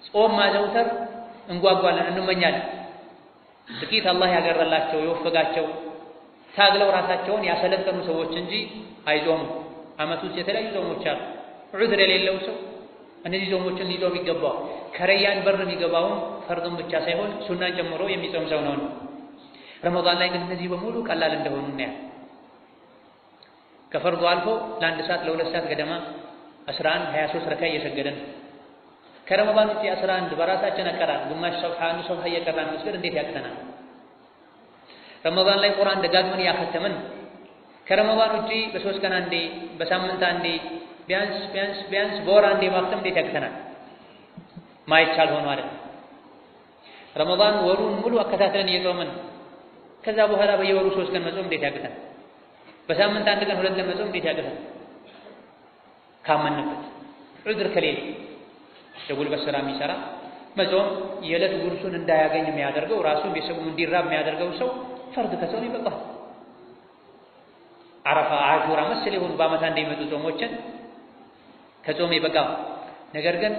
ጾም ማዘውተር እንጓጓለን፣ እንመኛለን። ጥቂት አላህ ያገረላቸው የወፈቃቸው ታግለው ራሳቸውን ያሰለጠኑ ሰዎች እንጂ አይጾሙም። ዓመት ውስጥ የተለያዩ ጾሞች አሉ። ዑድር የሌለው ሰው እነዚህ ጾሞችን ሊጾም ይገባዋል። ከረያን በር የሚገባውን ፈርዱን ብቻ ሳይሆን ሱናን ጨምሮ የሚጾም ሰው ነው። ረመዳን ላይ ግን እነዚህ በሙሉ ቀላል እንደሆኑ እናያለን። ከፈርዱ አልፎ ለአንድ ሰዓት ለሁለት ሰዓት ገደማ 11 23 ረካ እየሰገደን ከረመዳን ውጪ 11 በራሳችን አቀራር ግማሽ ሰው አንድ ሰው እየቀራን መስገድ እንዴት ያቅተናል? ረመዳን ላይ ቁርአን ደጋግመን ያከተመን ከረመዳን ውጪ በሶስት ቀን አንዴ በሳምንት አንዴ ቢያንስ በወር አንዴ ማክተም እንዴት ያቅተናል? ማይቻል ሆኖ አይደል? ረመዳን ወሩን ሙሉ አከታትለን እየጾምን ከዛ በኋላ በየወሩ 3 ቀን መጾም እንዴት ያቅተናል? በሳምንት አንድ ቀን 2 ቀን መጾም እንዴት ያቅተናል? ካመንበት ዑድር ከሌለ የጉልበት ስራ የሚሰራ መጾም የዕለት ጉርሱን እንዳያገኝ የሚያደርገው ራሱ ቤተሰቡን እንዲራብ የሚያደርገው ሰው ፈርድ ከጾም ይበቃል። አረፋ፣ አሹራ መሰል የሆኑ በዓመት አንዴ የሚመጡ ጾሞችን ከጾም ይበቃል። ነገር ግን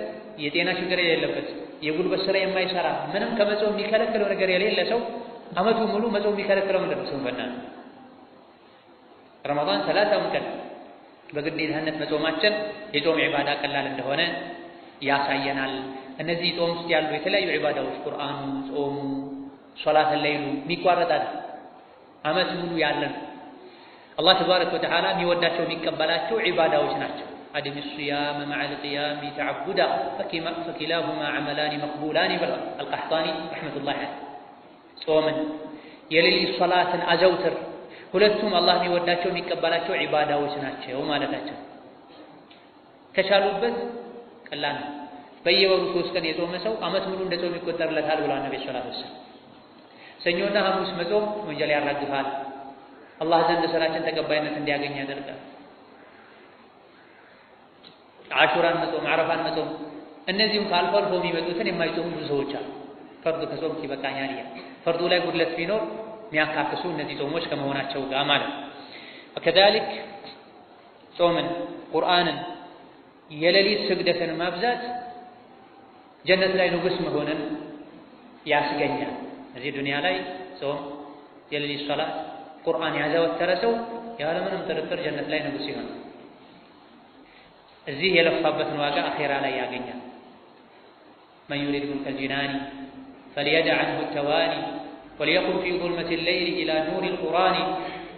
የጤና ችግር የሌለበት የጉልበት ስራ የማይሰራ ምንም ከመጾም የሚከለክለው ነገር የሌለ ሰው ዓመቱ ሙሉ መጾም የሚከለክለው ምንድን ነው? ስንፍና ነው። ረመዳን 30 ቀን በግዴታነት መጾማችን የጾም ዒባዳ ቀላል እንደሆነ ያሳየናል። እነዚህ ጾም ውስጥ ያሉ የተለያዩ ዒባዳዎች ቁርአኑ፣ ጾሙ፣ ሶላት ለይሉ የሚቋረጣል ዓመት ሙሉ ያለን አላህ ተባረከ ወተዓላ የሚወዳቸው የሚቀበላቸው ዒባዳዎች ናቸው። አድም الصيام مع القيام تعبدا فكلاهما عملان مقبولان ብለዋል አልቀሕጣኒ ረሕመቱላሂ ዐለይህ። ጾምን የሌሊት ሶላትን አዘውትር ሁለቱም አላህ የሚወዳቸው የሚቀበላቸው ዒባዳዎች ናቸው ማለታቸው። ከቻሉበት ቀላል ነው። በየወሩ 3 ቀን የጾመ ሰው ዓመት ሙሉ እንደ ጾም ይቆጠርለታል ብለዋል ነብዩ ሰለላሁ ዐለይሂ ወሰለም። ሰኞና ሐሙስ መጾም ወንጀል ያራግፋል፣ አላህ ዘንድ ስራችን ተቀባይነት እንዲያገኝ ያደርጋል። አሹራን መጾም፣ አረፋን መጾም እነዚህም ካልፎ አልፎ የሚመጡትን የማይጾሙ ብዙ ሰዎች አሉ። ፈርዱ ከጾም ይበቃኛል ያ ፈርዱ ላይ ጉድለት ቢኖር የሚያካክሱ እነዚህ ጾሞች ከመሆናቸው ጋር ማለት ነው። ወከዛሊክ ጾምን፣ ቁርአንን፣ የሌሊት ስግደትን ማብዛት ጀነት ላይ ንጉስ መሆንን ያስገኛል። እዚህ ዱንያ ላይ ጾም፣ የሌሊት ሶላት፣ ቁርአን ያዘወተረ ሰው ያለምንም ጥርጥር ጀነት ላይ ንጉስ ይሆናል። እዚህ የለፋበትን ዋጋ አኺራ ላይ ያገኛል። መን ዩሪድ ሙልከል ጂናኒ فليدع عنه التواني وليقم في ظلمة الليل إلى نور القرآن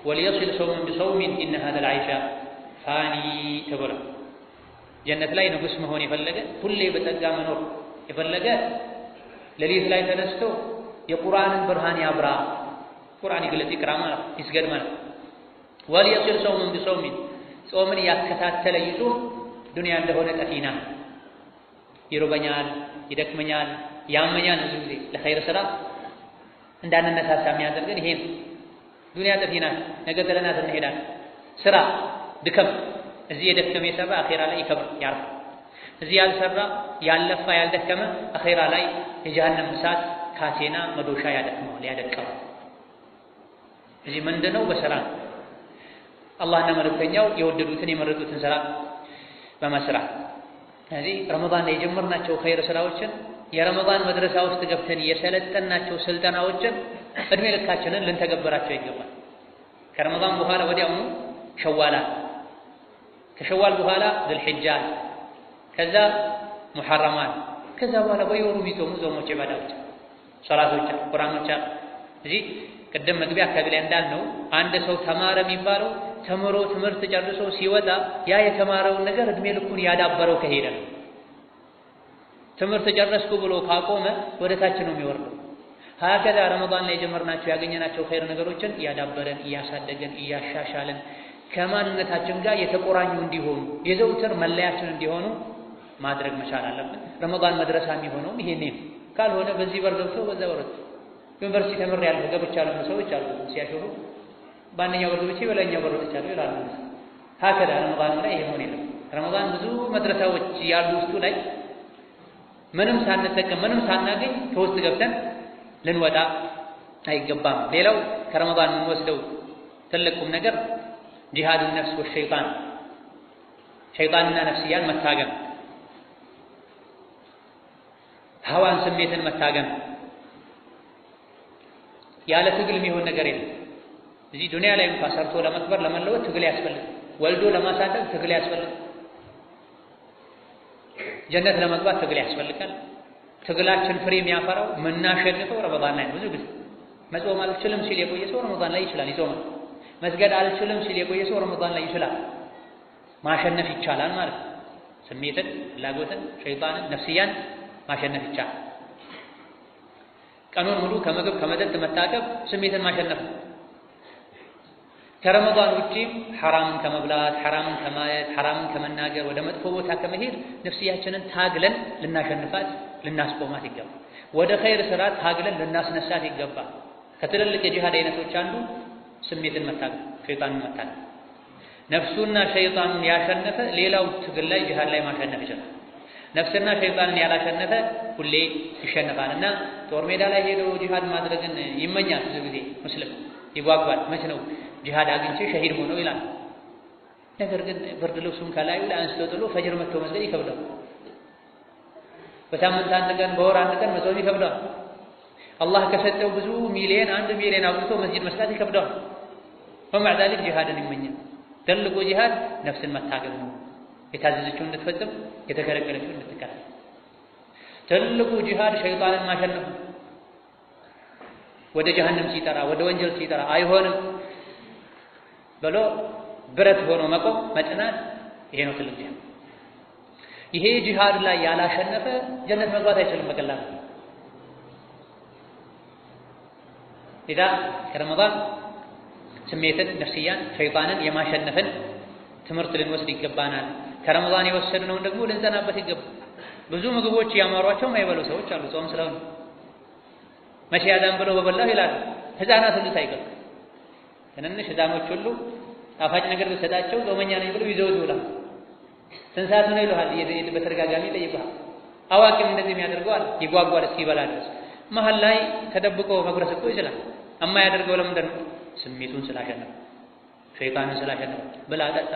وليصل صوما بصوم إن هذا العيش فاني تبرا جنة لا ينقص مهون يفلق كل بتقى منور يفلق لليث لا يتنستو يقرآن برهان يابرا قرآن يقول لك إكراما يسجد منا وليصل صوما بصوم صوما يكتات تليزو دنيا عنده نتأتينا يربنيال يدكمنيال ያመኛል ብዙ ጊዜ ለኸይር ስራ እንዳንነሳሳ የሚያደርገን ይሄ ዱንያ ጠፊና ነገ ጥለናት እንሄዳለን። ስራ ድከም እዚህ የደከመ የሰራ አኺራ ላይ ይከብር ያርፍ። እዚህ ያልሰራ ያለፋ ያልደከመ አኺራ ላይ የጀሃነም እሳት ካቴና መዶሻ ያደክመዋል ያደቀዋል። እዚህ ምንድነው? በስራ አላህና መልእክተኛው የወደዱትን የመረጡትን ስራ በመስራት እዚህ ረመዳን ላይ የጀመርናቸው ኸይር ስራዎችን የረመዳን መድረሳ ውስጥ ገብተን የሰለጠናቸው ስልጠናዎችን እድሜ ልካችንን ልንተገበራቸው ይገባል። ከረመዳን በኋላ ወዲያውኑ ሸዋል፣ ከሸዋል በኋላ ዙልሒጃ፣ ከዛ ሙሐረማን፣ ከዛ በኋላ በየወሩ የሚጾሙ ጾሞች፣ ዒባዳዎች፣ ሶላቶች፣ ቁርአኖች። እዚህ ቅድም መግቢያ አካባቢ ላይ እንዳልነው አንድ ሰው ተማረ የሚባለው ተምሮ ትምህርት ጨርሶ ሲወጣ ያ የተማረውን ነገር እድሜ ልኩን ያዳበረው ከሄደ ነው። ትምህርት ጨረስኩ ብሎ ካቆመ ወደ ታች ነው የሚወርደው። ሀከዛ ረመዳን ላይ የጀመርናቸው ያገኘናቸው ኸይር ነገሮችን እያዳበረን እያሳደገን እያሻሻለን ከማንነታችን ጋር የተቆራኙ እንዲሆኑ የዘውትር መለያችን እንዲሆኑ ማድረግ መቻል አለብን። ረመዳን መድረሳ የሚሆነው ይሄኔ ካልሆነ በዚህ በር ገብቶ በዛ በር ዩኒቨርሲቲ ተምሬያለሁ ገብቻለሁ ሰዎች አሉ ሲያሾፉ በአንደኛው በር ገብቼ በላይኛው በር ወጥቻለሁ ይላሉ። ሀከዛ ረመዳን ላይ ይሄ ሆነ የለም። ረመዳን ብዙ መድረሳዎች ያሉ ውስጡ ላይ ምንም ሳንጠቀም ምንም ሳናገኝ ከውስጥ ገብተን ልንወጣ አይገባም። ሌላው ከረመዳን የምንወስደው ትልቁም ነገር ጂሃዱ ነፍስ ወሸይጣን ሸይጣንና ነፍስያን መታገል ሀዋን ስሜትን መታገል። ያለ ትግል የሚሆን ነገር የለም። እዚህ ዱንያ ላይ እንኳን ሰርቶ ለመክበር ለመለወጥ ትግል ያስፈልጋል። ወልዶ ለማሳደግ ትግል ያስፈልጋል። ጀነት ለመግባት ትግል ያስፈልጋል። ትግላችን ፍሬ የሚያፈራው የምናሸንፈው ረመዳን ላይ ብዙ ጊዜ መጾም አልችልም ሲል የቆየ ሰው ረመዳን ላይ ይችላል፣ ይጾማል። መስገድ አልችልም ሲል የቆየ ሰው ረመዳን ላይ ይችላል። ማሸነፍ ይቻላል ማለት ነው። ስሜትን፣ ፍላጎትን፣ ሸይጣንን፣ ነፍስያን ማሸነፍ ይቻላል። ቀኑን ሙሉ ከምግብ ከመጠጥ መታቀብ ስሜትን ማሸነፍ ነው። ከረመዳን ውጪ ሐራምን ከመብላት፣ ሐራምን ከማየት፣ ሐራምን ከመናገር፣ ወደ መጥፎ ቦታ ከመሄድ ነፍስያችንን ታግለን ልናሸንፋት ልናስቆማት ይገባል። ወደ ኸይር ስራ ታግለን ልናስነሳት ይገባል። ከትልልቅ የጂሃድ አይነቶች አንዱ ስሜትን መታገል፣ ሸይጣንን መታገል። ነፍሱና ሸይጣኑን ያሸነፈ ሌላው ትግል ላይ ጂሃድ ላይ ማሸነፍ ይችላል። ነፍስና ሸይጣንን ያላሸነፈ ሁሌ ይሸነፋልና ጦር ሜዳ ላይ ሄዶ ጂሃድ ማድረግን ይመኛል። ብዙ ጊዜ ሙስሊም ይጓጓል። መች ነው ጂሃድ አግኝቼ ሸሂድ ሆነው ይላል። ነገር ግን ብርድ ልብሱን ከላዩ ላይ አንስቶ ጥሎ ፈጅር መጥቶ መስገድ ይከብዳል። በሳምንት አንድ ቀን በወር አንድ ቀን መጾም ይከብዳል። አላህ ከሰጠው ብዙ ሚሊዮን 1 ሚሊዮን አውጥቶ መስጂድ መስራት ይከብዳል። ወመዕ ዛሊክ ጂሃድን ይመኛል። ትልቁ ጂሃድ ነፍስን መታገል ነው። የታዘዘችውን እንድትፈጽም የተከለከለችውን እንድትከለከል። ትልቁ ጂሃድ ሸይጣንን ማሸነፍ ነው። ወደ ጀሀነም ሲጠራ ወደ ወንጀል ሲጠራ አይሆንም ብሎ ብረት ሆኖ መቆም መጽናት፣ ይሄ ነው ትልቅ ጂሃድ። ይሄ ጂሃድ ላይ ያላሸነፈ ጀነት መግባት አይችልም በቀላሉ። ኢዳ ከረመዳን ስሜትን፣ ነፍስያን፣ ሸይጣንን የማሸነፍን ትምህርት ልንወስድ ይገባናል። ከረመዳን የወሰድነውን ደግሞ ልንጸናበት ይገባል። ብዙ ምግቦች ያማሯቸው የማይበሉ ሰዎች አሉ። ጾም ስለሆነ መቼ ያዳን ብሎ በበላው ይላሉ። ህፃናት ሁሉ ሳይቀር ትንንሽ ህፃኖች ሁሉ ጣፋጭ ነገር ብትሰጣቸው ጾመኛ ነኝ ብለው ይዘው ይውላሉ። ስንት ሰዓት ነው ይሉሃል፣ በተደጋጋሚ ይጠይቁሃል። አዋቂም እንደዚህ የሚያደርገው አለ፣ ይጓጓል እስኪበላ ድረስ። መሀል ላይ ተደብቆ መጉረስ እኮ ይችላል። የማያደርገው ለምንድን ነው? ስሜቱን ስላሸነፈ፣ ሸይጣንን ስላሸነፈ። ብላ ጠጣ፣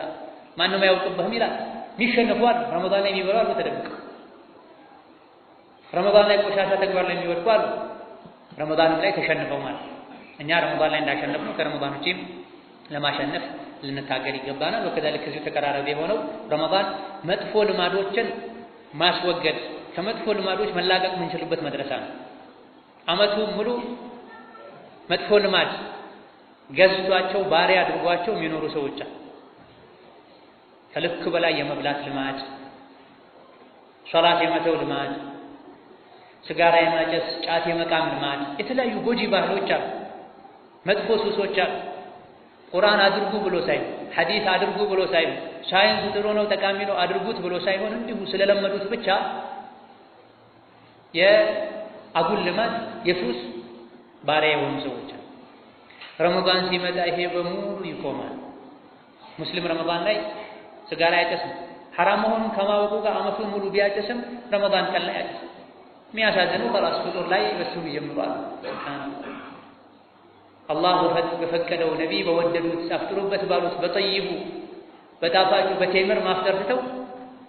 ማንም አያውቅብህም ይላል። የሚሸነፉ አሉ፣ ረመዳን ላይ የሚበሉ አሉ ተደብቀው። ረመዳን ላይ ቆሻሻ ተግባር ላይ የሚወድቁ አሉ፣ ረመዳንም ላይ ተሸንፈው ማለት። እኛ ረመዳን ላይ እንዳሸነፍነው ከረመዳን ውጪም ለማሸነፍ ልንታገል ይገባናል። ወከዛልክ ከዚህ ተቀራራቢ የሆነው ረመዳን መጥፎ ልማዶችን ማስወገድ፣ ከመጥፎ ልማዶች መላቀቅ የምንችልበት መድረሳ ነው። አመቱ ሙሉ መጥፎ ልማድ ገዝቷቸው ባሪያ አድርጓቸው የሚኖሩ ሰዎች አሉ። ከልክ በላይ የመብላት ልማድ፣ ሶላት የመተው ልማድ፣ ስጋራ የማጨስ ጫት የመቃም ልማድ፣ የተለያዩ ጎጂ ባህሎች አሉ፣ መጥፎ ሱሶች አሉ። ቁርአን አድርጉ ብሎ ሳይሆን፣ ሐዲስ አድርጉ ብሎ ሳይሆን፣ ሳይንስ ጥሩ ነው ጠቃሚ ነው አድርጉት ብሎ ሳይሆን እንዲሁ ስለለመዱት ብቻ የአጉል ልማድ የሱስ ባሪያ የሆኑ ሰዎች አሉ። ረመዳን ሲመጣ ይሄ በሙሉ ይቆማል። ሙስሊም ረመዳን ላይ ስጋራ ያጨስም ሐራም መሆኑን ከማወቁ ጋር አመቱን ሙሉ ቢያጨስም ረመዳን ቀን ላይ ያጨስም። የሚያሳዝነው በራሱ ፍጡር ላይ በሱ ይጀምራል። ሱብሃንአላህ። አላህ በፈቀደው ነቢይ በወደዱት አፍጥሩበት ባሉት በጠይቡ በጣፋጩ በቴምር ማፍጠር ትተው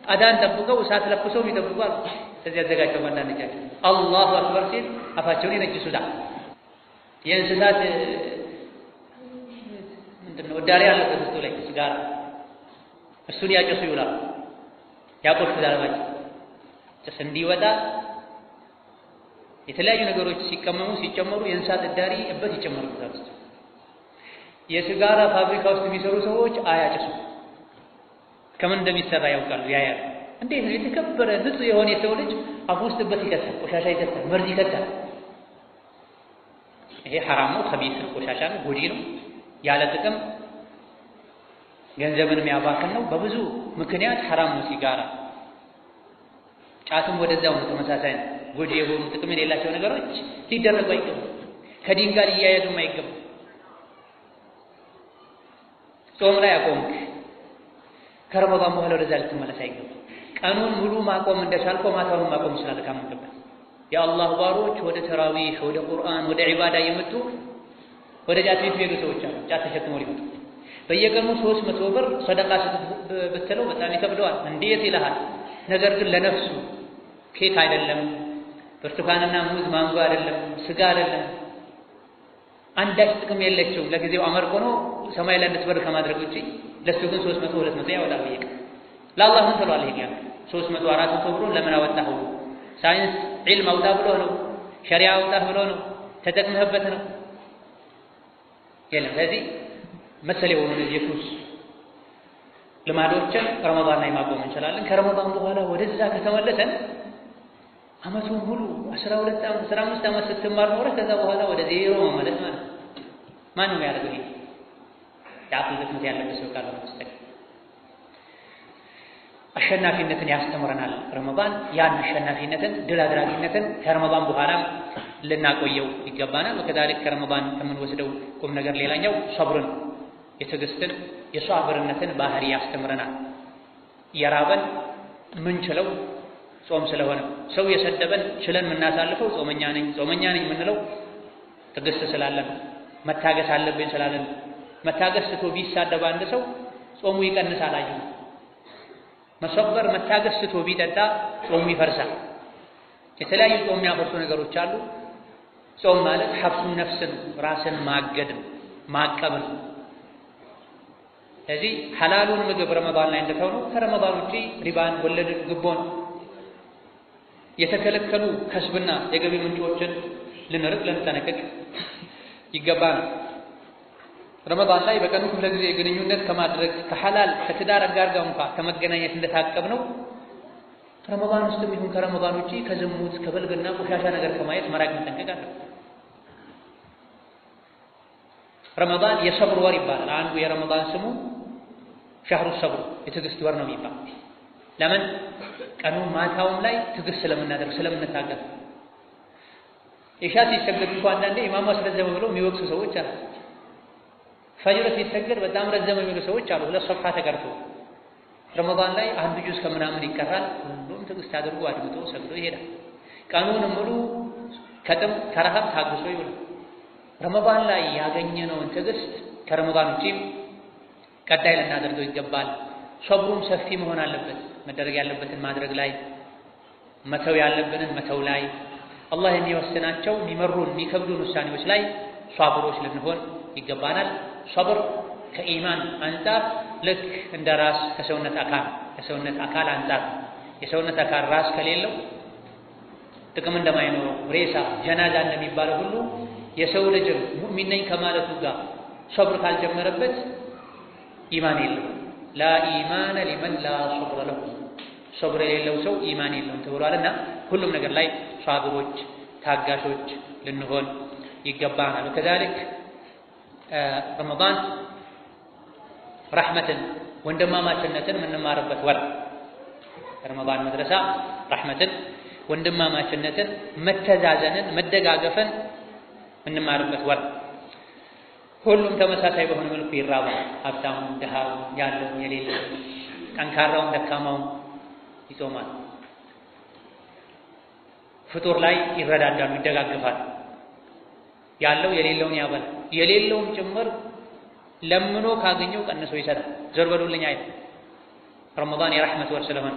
አዳን ጠብቀው እሳት ለኩሰው ይጠብቃሉ። ስለዚህ ያዘጋጀው አንዳንዶቻቸው አላሁ አክበር ሲል አፋቸውን ይነጅሱታል። የእንስሳት ምንድነው ዳሪ ያለበት ውስጡ ላይ ሲጋራ እሱን ያጨሱ ይውላል። ያቆሽታል ማለት ጭስ እንዲወጣ የተለያዩ ነገሮች ሲቀመሙ ሲጨመሩ የእንስሳት ዳሪ እበት ይጨመሩበታል። የሲጋራ ፋብሪካ ውስጥ የሚሰሩ ሰዎች አያጨሱ፣ ከምን እንደሚሰራ ያውቃሉ፣ ያያሉ። እንዴት ነው የተከበረ ንጹህ የሆነ የሰው ልጅ አፉ ውስጥ እበት ይከታል፣ ቆሻሻ ይከታል፣ መርዝ ይከታል። ይሄ ሐራም ነው፣ ኸቢስ ነው፣ ቆሻሻ ነው፣ ጎጂ ነው፣ ያለ ጥቅም ገንዘብን የሚያባክን ነው። በብዙ ምክንያት ሐራም ነው ሲጋራ። ጫትም ወደዛው ነው፣ ተመሳሳይ ነው። ጎጂ የሆኑ ጥቅም የሌላቸው ነገሮች ሊደረጉ አይገባም፣ ከዲን ጋር ሊያያዙም አይገባም። ጾም ላይ አቆምክ፣ ከረመዳን በኋላ ወደዛ ልትመለስ አይገባም። ቀኑን ሙሉ ማቆም እንደቻልከው ማታውን ማቆም ትችላለህ ካመንክበት። የአላህ ባሮች ወደ ተራዊህ፣ ወደ ቁርአን፣ ወደ ዒባዳ የመጡ ወደ ጫት ቤት ሄዱ ሰዎች አሉ። ጫት ተሸክመው ሊመጡ በየቀኑ 300 ብር ሰደቃ ብትለው በጣም ይከብደዋል። እንዴት ይልሃል። ነገር ግን ለነፍሱ ኬክ አይደለም፣ ብርቱካንና ሙዝ ማንጎ አይደለም፣ ስጋ አይደለም፣ አንዳች ጥቅም የለችውም። ለጊዜው አመርቆ ነው ሰማይ ላይ እንድትበር ከማድረግ ውጪ ለሱ ግን 300 200 ያወጣል በየቀን። ለአላህ ምን ትለዋለህ? ይሄ 300 400 ብሩን ለምን አወጣኸው? ሳይንስ ዒልም አውጣ ብሎ ነው? ሸሪዓ አውጣ ብሎ ነው? ተጠቅመህበት ነው? የለም። ስለዚህ መሰል የሆኑ የሱስ ልማዶችን ረመዳን ላይ ማቆም እንችላለን። ከረመዳን በኋላ ወደዛ ከተመለሰን አመቱን ሙሉ 12 ዓመት 15 ዓመት ስትማር ኖረህ ከዛ በኋላ ወደ ዜሮ መመለስ ማለት ማን ነው ያደርገው? ይሄ የአቅል ድክመት ያለበት ሰው ካልሆነ በስተቀር አሸናፊነትን ያስተምረናል ረመዳን። ያን አሸናፊነትን ድል አድራጊነትን ከረመዳን በኋላ ልናቆየው ይገባናል። ወከዛሊክ ከረመዳን ከምንወስደው ቁም ነገር ሌላኛው ሰብርን፣ የትዕግስትን የሷብርነትን ባህሪ ያስተምረናል። የራበን ምንችለው ጾም ስለሆነ ሰው የሰደበን ችለን የምናሳልፈው ጾመኛ ነኝ የምንለው ትዕግስት ስላለን መታገስ አለብን ስላለን። መታገስ ስቶ ቢሳደብ አንድ ሰው ጾሙ ይቀንሳል። አዩ መሰበር መታገስ ስቶ ቢጠጣ ጾሙ ይፈርሳል። የተለያዩ ጾም የሚያፈርሱ ነገሮች አሉ። ጾም ማለት ሐብሱን ነፍስን ራስን ማገድ ማቀብ ነው። ስለዚህ ሐላሉን ምግብ ረመዳን ላይ እንደተውኑ ከረመዳን ውጪ ሪባን፣ ወለድን፣ ግቦን የተከለከሉ ከስብና የገቢ ምንጮችን ልንርቅ ልንጠነቀቅ ይገባል። ረመዳን ላይ በቀኑ ክፍለ ጊዜ ግንኙነት ከማድረግ ከሐላል ከትዳር አጋር ጋር እንኳን ከመገናኘት እንደታቀብ ነው ረመዳን ውስጥም ይሁን ከረመዳን ውጪ ከዝሙት ከበልግና ቆሻሻ ነገር ከማየት መራቅ መጠንቀቅ አለብን። ረመዳን የሰብር ወር ይባላል። አንዱ የረመዳን ስሙ ሸህሩ ሰብር የትዕግስት ወር ነው የሚባል። ለምን? ቀኑን ማታውም ላይ ትዕግስት ስለምናደርግ ስለምንታገል። ኢሻ ሲሰገድ እንኳን አንዳንዴ ኢማሙ አስረዘመ ብለው የሚወቅሱ ሰዎች አሉ። ፈጅር ሲሰገድ በጣም ረዘመ የሚሉ ሰዎች አሉ። ሁለት ሶፍሃ ተቀርቶ ረመዳን ላይ አንድ ጁዝ ከምናምን ይቀራል። ሁሉም ትዕግስት አድርጎ አድምጦ ሰግዶ ይሄዳል። ቀኑን ሙሉ ከጥም ከረሃብ ታግሶ ይውላል። ረመዳን ላይ ያገኘነውን ትዕግስት ከረመዳን ውጪም ቀጣይ ልናደርገው ይገባል። ሰብሩም ሰፊ መሆን አለበት። መደረግ ያለበትን ማድረግ ላይ፣ መተው ያለብንን መተው ላይ፣ አላህ የሚወስናቸው የሚመሩን የሚከብዱን ውሳኔዎች ላይ ሷብሮች ልንሆን ይገባናል። ሰብር ከኢማን አንጻር ልክ እንደ ራስ ከሰውነት አካል አንጻር የሰውነት አካል ራስ ከሌለው ጥቅም እንደማይኖረው ሬሳ ጀናዛ እንደሚባለው ሁሉ የሰው ልጅም ሙእሚን ነኝ ከማለቱ ጋር ሰብር ካልጀመረበት ኢማን የለው። ላ ኢማነ ሊመን ላ ሰብረ ለሁ፣ ሰብር የሌለው ሰው ኢማን የለውም ተብሏልና ሁሉም ነገር ላይ ሷብሮች ታጋሾች ልንሆን ይገባናል። ከዛልክ ረመዳን ረሕመትን ወንድማማችነትን የምንማርበት ወር። ረመዳን መድረሳ ረሕመትን ወንድማማችነትን መተዛዘንን መደጋገፍን የምንማርበት ወር። ሁሉም ተመሳሳይ በሆነ መልኩ ይራባል። ሀብታሙ ድሃው፣ ያለው የሌለው፣ ጠንካራውም ደካማውም ይጾማል። ፍጡር ላይ ይረዳዳሉ፣ ይደጋግፋል። ያለው የሌለውን ያበላል። የሌለውም ጭምር ለምኖ ካገኘው ቀንሶ ይሰጣል። ዘር በሉልኝ አይደል። ረመዳን የረሕመት ወር ስለሆነ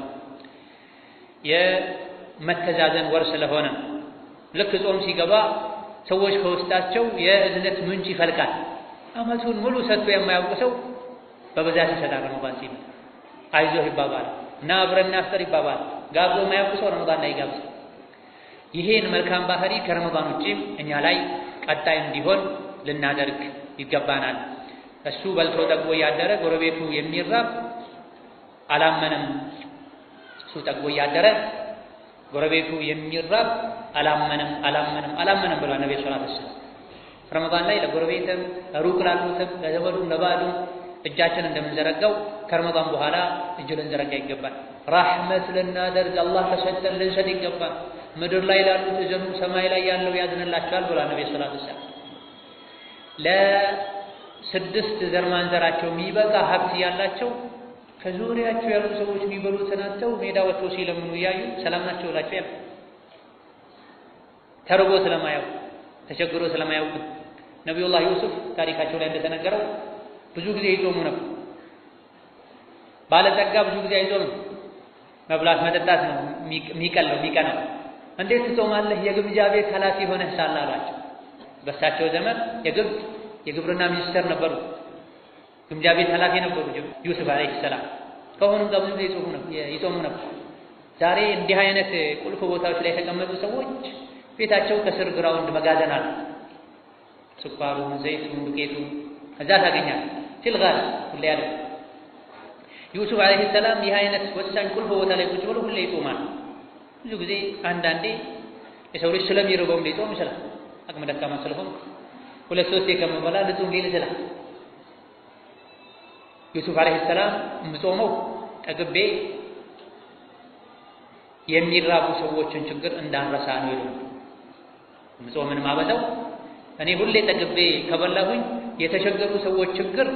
የመተዛዘን ወር ስለሆነ ልክ ጾም ሲገባ ሰዎች ከውስጣቸው የእዝነት ምንጭ ይፈልቃል። አመቱን ሙሉ ሰጥቶ የማያውቅ ሰው በብዛት ይሰጣል። ረመዳን ሲመጣ አይዞህ ይባባል እና አብረን እናፍጠር ይባባል። ጋብዞ የማያውቅ ሰው ረመዳን ላይ ይጋብዝ። ይሄን መልካም ባህሪ ከረመዳን ውጪም እኛ ላይ ቀጣይ እንዲሆን ልናደርግ ይገባናል። እሱ በልቶ ጠግቦ ያደረ ጎረቤቱ የሚራብ አላመነም። እሱ ጠግቦ ያደረ ጎረቤቱ የሚራብ አላመነም ብሏል ነብዩ ሰለላሁ ዐለይሂ ወሰለም። ረመዳን ላይ ለጎረቤትም ሩቅ ላሉትም ለዘመዱም ለባዕዱም እጃችን እንደምንዘረጋው ከረመዳን በኋላ እጅ ልንዘረጋ ይገባል። ረሕመት ልናደርግ አላህ ከሰጠን ልንሰጥ ይገባል። ምድር ላይ ላሉት እዘኑ፣ ሰማይ ላይ ያለው ያዝንላቸዋል ብሏል ነብዩ ሰለላሁ ዐለይሂ ወሰለም። ለስድስት ዘር ማንዘራቸው የሚበቃ ሀብት ያላቸው ከዙሪያቸው ያሉ ሰዎች የሚበሉትን አጥተው ሜዳ ወጥተው ሲለምኑ እያዩ ሰላም ናቸው እላቸው ያለ ተርቦ ስለማያውቁ ተቸግሮ ስለማያውቁ ነብዩላህ ዩሱፍ ታሪካቸው ላይ እንደተነገረው ብዙ ጊዜ ይጾሙ ነበር። ባለጸጋ ብዙ ጊዜ አይጾምም። መብላት መጠጣት ነው የሚቀለው የሚቀናው። እንዴት ትጾማለህ? የግብዣ ቤት ኃላፊ ሆነህ ሳለ አሏቸው። በሳቸው ዘመን የግብርና ሚኒስተር ነበሩ። ግምጃ ቤት ኃላፊ ነበሩ ዩሱፍ አለይሂ ሰላም። ከሆኑም ጋር ብዙ ጊዜ ይጾሙ ነበር። ዛሬ እንዲህ አይነት ቁልፍ ቦታዎች ላይ የተቀመጡ ሰዎች ቤታቸው ከስር ግራውንድ መጋዘን አለ። ስኳሩን፣ ዘይቱን፣ ዱቄቱን እዛ ታገኛለህ። ሲልጋል ሁሌ ያለ ዩሱፍ አለይሂ ሰላም ይህ አይነት ወሳኝ ቁልፍ ቦታ ላይ ቁጭ ብሎ ሁሌ ይጾማል። ብዙ ጊዜ አንዳንዴ የሰው ልጅ ስለሚርበው ሊጾም ይችላል። አቅመ ደካማ ስለሆነ ሁለት ሶስት ከመበላ ልጾም ሊል ይችላል። ዩሱፍ አለይሂ ሰላም የምጾመው ጠግቤ የሚራቡ ሰዎችን ችግር እንዳንረሳ ነው ይሉ ምጾምን ማበዛው እኔ ሁሌ ጠግቤ ከበላሁኝ የተቸገሩ ሰዎች ችግር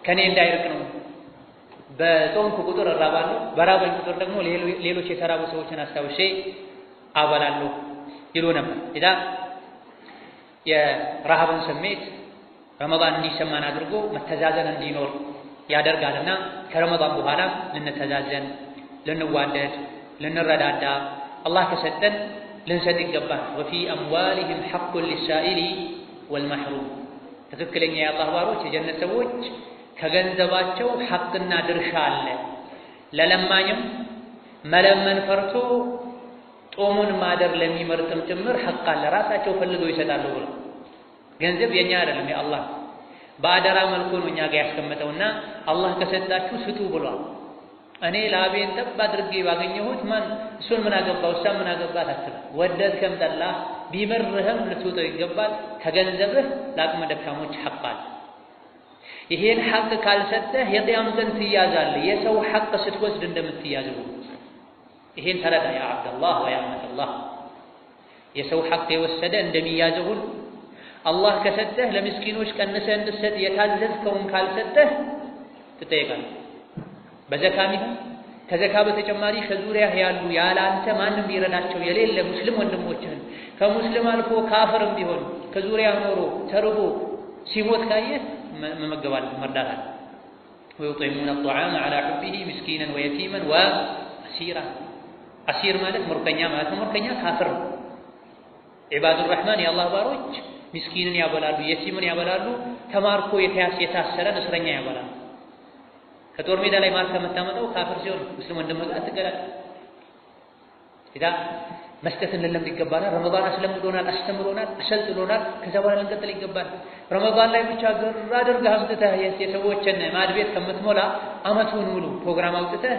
ከኔ እንዳይርቅ ነው። በጾምኩ ቁጥር እራባለሁ፣ በራበኝ ቁጥር ደግሞ ሌሎች የተራቡ ሰዎችን አስታውሼ አበላለሁ ይሉ ነበር። ኢዳ የረሃብን ስሜት ረመዳን እንዲሰማን አድርጎ መተዛዘን እንዲኖር ያደርጋልና ከረመዳን በኋላ ልንተዛዘን፣ ልንዋደድ፣ ልንረዳዳ አላህ ከሰጠን ልንሰጥ ይገባል። ወፊ አምዋሊሂም ሐቁን ሊሳኢሊ ወልመሕሩም ትክክለኛ የአላህ ባሮች የጀነት ሰዎች ከገንዘባቸው ሐቅና ድርሻ አለ። ለለማኝም መለመን ፈርቶ ጦሙን ማደር ለሚመርጥም ጭምር ሐቅ አለ። ራሳቸው ፈልገው ይሰጣሉ ብሎ ገንዘብ የኛ አይደለም የአላህ በአደራ መልኩ ነው እኛ ጋር ያስቀመጠውና አላህ ከሰጣችሁ ስጡ ብሏል። እኔ ላቤን ጠብ አድርጌ ባገኘሁት ማን እሱን ምን አገባው እሷን ምን አገባት አትበል። ወደድከም ጠላህ ቢመርህም ልትውጠው ይገባል። ከገንዘብህ ለአቅመ ደካሞች ሐቅ አለ። ይሄን ሐቅ ካልሰጠህ የቂያም ቀን ትያዛለህ። የሰው ሐቅ ስትወስድ እንደምትያዝ ነው። ይሄን ተረዳ ያ አብደላህ ወያ አመተላህ። የሰው ሐቅ የወሰደ እንደሚያዘው ሁሉ አላህ ከሰጠህ ለምስኪኖች ቀንሰህ እንድትሰጥ የታዘዝከውን ካልሰጠህ ትጠየቃለህ። በዘካም ይሁን ከዘካ በተጨማሪ ከዙሪያህ ያሉ ያላንተ ማንም ሊረዳቸው የሌለ ሙስሊም ወንድሞችህን ከሙስሊም አልፎ ካፍርም ቢሆን ከዙሪያ ኖሮ ተርቦ ሲሞት ካየህ መመገባል መርዳት አለ። ወይطعمون الطعام على حبه مسكينا ويتيما واسيرا አሲር ማለት ምርኮኛ ማለት ነው። ምርኮኛ ካፍር ነው። ዒባዱ ረሕማን የአላህ ባሮች ምስኪንን ያበላሉ፣ የቲምን ያበላሉ፣ ተማርኮ የታሰረን እስረኛ ያበላሉ። ከጦር ሜዳ ላይ ማርከ መታመጣው ካፍር ሲሆን ሙስሊም ወንድም ጋር አትገላል። ኢዳ መስጠትን ልንለምድ ይገባናል። ረመዳን አስለምዶናል፣ አስተምሮናል፣ አሰልጥኖናል። ከዛ በኋላ ልንቀጥል ይገባል። ረመዳን ላይ ብቻ ግር አድርገህ አምጥተህ የሰዎችን ማዕድ ቤት ከምትሞላ ዓመቱን ሙሉ ፕሮግራም አውጥተህ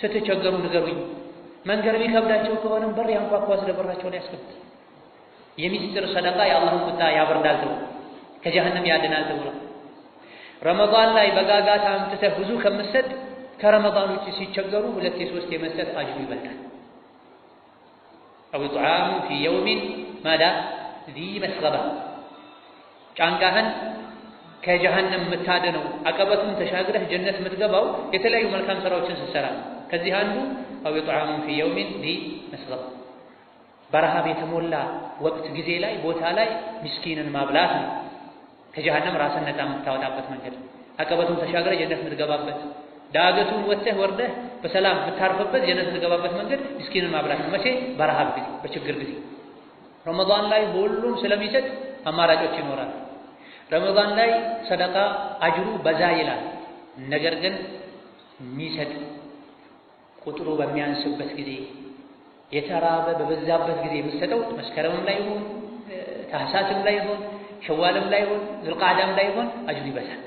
ስትቸገሩ ንገሩኝ። መንገር ቢከብዳቸው ከሆነም በር ያንኳኳ ስለበራቸው ላይ ያስቀምጥ። የሚስጥር ሰደቃ የአላህን ቁጣ ያበርዳል ተብሎ ከጀሃነም ያድናል ተብሎ ረመዳን ላይ በጋጋታ አምጥተህ ብዙ ከምትሰጥ ከረመዳን ውጭ ሲቸገሩ ሁለት የሶስት የመስጠት አጅሩ ይበልጣል። አው ኢጥዓሙ ፊ የውሚን ማዳ ዚ መስገባ ጫንቃህን ከጀሃነም የምታድነው አቀበቱን ተሻግረህ ጀነት የምትገባው የተለያዩ መልካም ስራዎችን ስትሰራ ከዚህ አንዱ አው ኢጥዓሙ ፊ የውሚን ዚ መስገባ በረሃብ የተሞላ ወቅት ጊዜ ላይ ቦታ ላይ ምስኪንን ማብላት ነው። ከጀሃነም ራስን ነፃ የምታወጣበት መንገድ አቀበቱን ተሻግረህ ጀነት የምትገባበት ዳገቱን ወጥተህ ወርደህ በሰላም የምታርፍበት ጀነት የምትገባበት መንገድ ምስኪንን ማብላት ነው። መቼ? በረሃብ ጊዜ፣ በችግር ጊዜ። ረመዳን ላይ ሁሉም ስለሚሰጥ አማራጮች ይኖራል። ረመዳን ላይ ሰደቃ አጅሩ በዛ ይላል። ነገር ግን የሚሰጥ ቁጥሩ በሚያንስበት ጊዜ የተራበ በበዛበት ጊዜ የምትሰጠው መስከረምም ላይ ይሁን ታህሳስም ላይ ይሁን ሸዋልም ላይ ይሁን ዙልቃዕዳም ላይ ይሁን አጅሩ ይበዛል።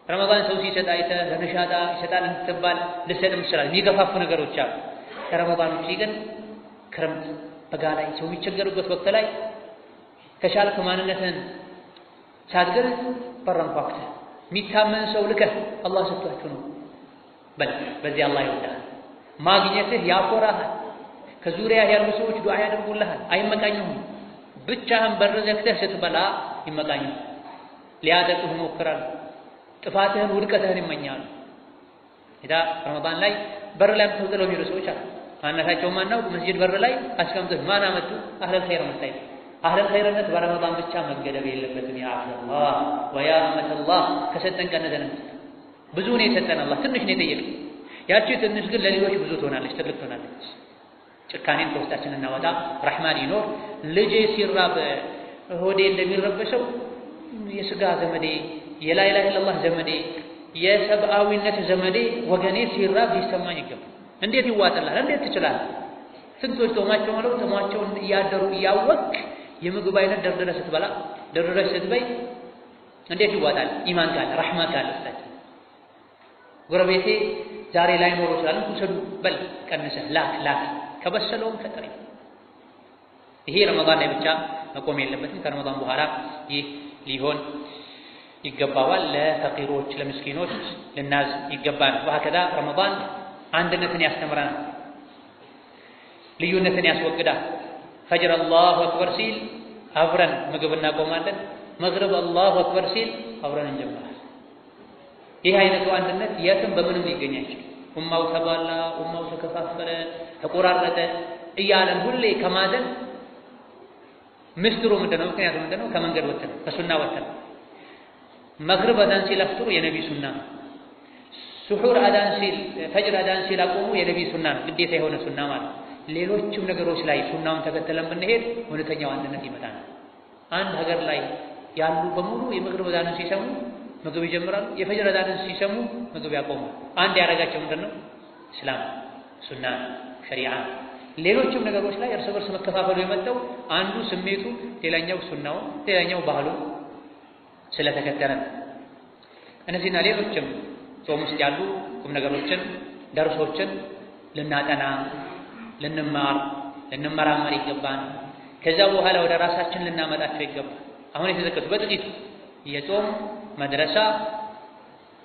ረመዳን ሰው ሲሰጥ አይተህ ለነሻጣ ይሰጣል እንትባል ልሰጥም ይችላል። የሚገፋፉ ነገሮች አሉ። ከረመዳን ውጪ ግን ክረምት በጋ ላይ ሰው የሚቸገርበት ወቅት ላይ ከቻልክ ማንነትን ሳትገልጽ በረን ኳክተህ የሚታመን ሰው ልከህ አላህ ሰጥቷችሁ ነው በል። በዚህ አላህ ይወዳል። ማግኘትህ ያኮራሃል። ከዙሪያ ያሉ ሰዎች ዱዓ ያደርጉልሃል፣ አይመቃኙም። ብቻህን በር ዘግተህ ስትበላ ይመቃኙ፣ ሊያጠቁህ ይሞክራሉ። ጥፋትህን ውድቀትህን ይመኛሉ። ኢዳ ረመዳን ላይ በር ላይ ተውጥለው የሚሉ ሰዎች አሉ። ማንነታቸውን ማናውቅ መስጂድ በር ላይ አስቀምጠው ማን አመጡ አህለል ኸይር መጣይ አህለል ኸይርነት በረመዳን ብቻ መገደብ የለበትም። ያ አላህ ወያ ረመተላህ ከሰጠን ቀነዘን ብዙ ነው የሰጠን አላህ ትንሽ ነው የጠየቀን። ያቺ ትንሽ ግን ለሌሎች ብዙ ትሆናለች፣ ትልቅ ትሆናለች። ጭካኔን ከውስጣችን እናወጣ፣ ረህማን ይኖር። ልጄ ሲራብ ሆዴ እንደሚረበሸው የስጋ ዘመዴ የላ ኢላሀ ኢላላህ ዘመዴ የሰብአዊነት ዘመዴ ወገኔ ሲራብ ሊሰማኝ ይገባል። እንዴት ይዋጥላል? እንዴት ትችላለህ? ስንቶች ጾማቸው ነው ጾማቸውን እያደሩ እያወቅ የምግብ አይነት ደርድረህ ስትበላ ደርድረህ ስትበይ እንዴት ይዋጣል? ኢማን ካለ ረህማ ካለ ውስጣችን። ጎረቤቴ ዛሬ ላይ ኖሮ ይችላል ውሰዱ በል ቀንሰህ ላክ ከበሰለውም ከጥሬ። ይሄ ረመዳን ላይ ብቻ መቆም የለበትም። ከረመዳን በኋላ ይህ ሊሆን ይገባዋል። ለፈቂሮች ለምስኪኖች ልናዝ ይገባል። ወሀከዛ ረመዳን አንድነትን ያስተምረናል፣ ልዩነትን ያስወግዳል። ፈጅር አላሁ አክበር ሲል አብረን ምግብ እናቆማለን። መግሪብ አላሁ አክበር ሲል አብረን እንጀምራለን። ይህ አይነቱ አንድነት የትም በምንም ሊገኝ አይችልም። ኡማው ተባላ፣ ኡማው ተከፋፈለ፣ ተቆራረጠ እያለን ሁሌ ከማዘን ምስጢሩ ምንድነው? ምክንያቱ ምንድነው? ከመንገድ ወጥተን ከሱና ወጥተን መግሪብ አዳን ሲል አፍጥሩ የነቢ ሱና ነው። ሱሑር አዳን ሲል ፈጅር አዳን ሲል አቆሙ የነቢ ሱና ነው፣ ግዴታ የሆነ ሱና ማለት። ሌሎችም ነገሮች ላይ ሱናውን ተከተለን ብንሄድ እውነተኛው አንድነት ይመጣል። አንድ ሀገር ላይ ያሉ በሙሉ የመግሪብ አዳንን ሲሰሙ ምግብ ይጀምራሉ፣ የፈጅር አዳንን ሲሰሙ ምግብ ያቆማሉ። አንድ ያደረጋቸው ምንድነው? እስላም፣ ሱና፣ ሸሪዓ። ሌሎችም ነገሮች ላይ እርስ በርስ መከፋፈሉ የመጣው አንዱ ስሜቱ፣ ሌላኛው ሱናው፣ ሌላኛው ባህሉ ስለተከተለ። እነዚህና ሌሎችም ጾም ውስጥ ያሉ ቁም ነገሮችን ደርሶችን ልናጠና ልንማር ልንመራመር ይገባል። ከዛ በኋላ ወደ ራሳችን ልናመጣቸው ይገባል። አሁን የተዘከቱ በጥቂቱ የጾም መድረሳ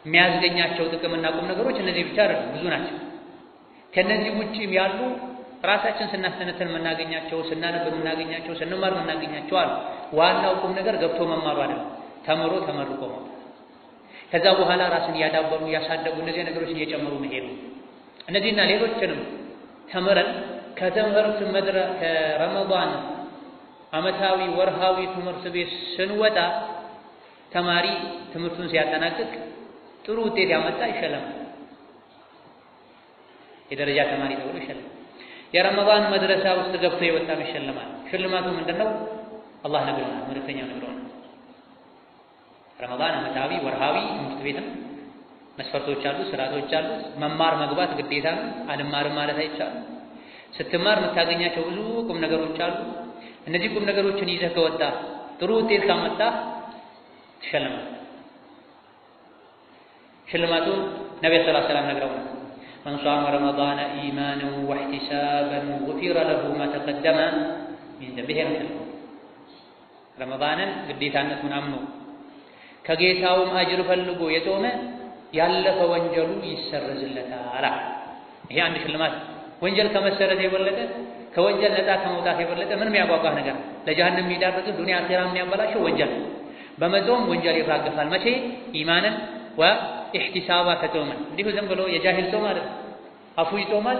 የሚያስገኛቸው ጥቅምና ቁም ነገሮች እነዚህ ብቻ አይደሉም፣ ብዙ ናቸው። ከነዚህ ውጪም ያሉ ራሳችን ስናስተነተን የምናገኛቸው፣ ስናነብ የምናገኛቸው፣ ስንማር የምናገኛቸው አሉ። ዋናው ቁም ነገር ገብቶ መማሩ አይደለም፣ ተምሮ ተመርቆ ነው። ከዛ በኋላ ራስን እያዳበሩ እያሳደጉ እነዚህ ነገሮች እየጨመሩ መሄዱ። እነዚህና ሌሎችንም ተምረን ከትምህርት ከረመዳን ዓመታዊ ወርሃዊ ትምህርት ቤት ስንወጣ ተማሪ ትምህርቱን ሲያጠናቅቅ ጥሩ ውጤት ያመጣ ይሸለማል። የደረጃ ተማሪ ተብሎ ይሸለማል። የረመዳን መድረሳ ውስጥ ገብቶ የወጣም ይሸለማል። ሽልማቱ ምንድነው? አላህ ነግሮናል፣ መልእክተኛው ነግሮናል። ረመዳን ዓመታዊ ወርሃዊ ትምህርት ቤትም መስፈርቶች አሉ፣ ስርዓቶች አሉ። መማር መግባት ግዴታ ነው። አልማርም ማለት አይቻልም። ስትማር የምታገኛቸው ብዙ ቁም ነገሮች አሉ። እነዚህ ቁም ነገሮችን ይዘህ ከወጣ ጥሩ ውጤት ካመጣ ትሸለማለህ። ሽልማቱ ነብዩ ሰለላሁ ዐለይሂ ወሰለም ነግረውናል። መን ሷመ ረመዳነ ኢማነን ወህቲሳበን ጉፊረ ለሁ ማ ተቀደመ ሚን ዘንቢሂ። ረመዳንን ግዴታነቱን አምኖ ከጌታውም አጅር ፈልጎ የጾመ ያለፈ ወንጀሉ ይሰረዝለታል። ይሄ አንድ ሽልማት። ወንጀል ከመሰረዝ የበለጠ ከወንጀል ነፃ ከመውጣት የበለጠ ምንም ያጓጓህ ነገር ለጀሃነም የሚዳርግ ዱንያ አኺራ የሚያበላሸው ወንጀል። በመጾም ወንጀል ይራገፋል። መቼ? ኢማንን ወኢህቲሳባ ከጾመን። እንዲሁ ዝም ብሎ የጃሂል ጾም አይደል። አፉ ይጾማል፣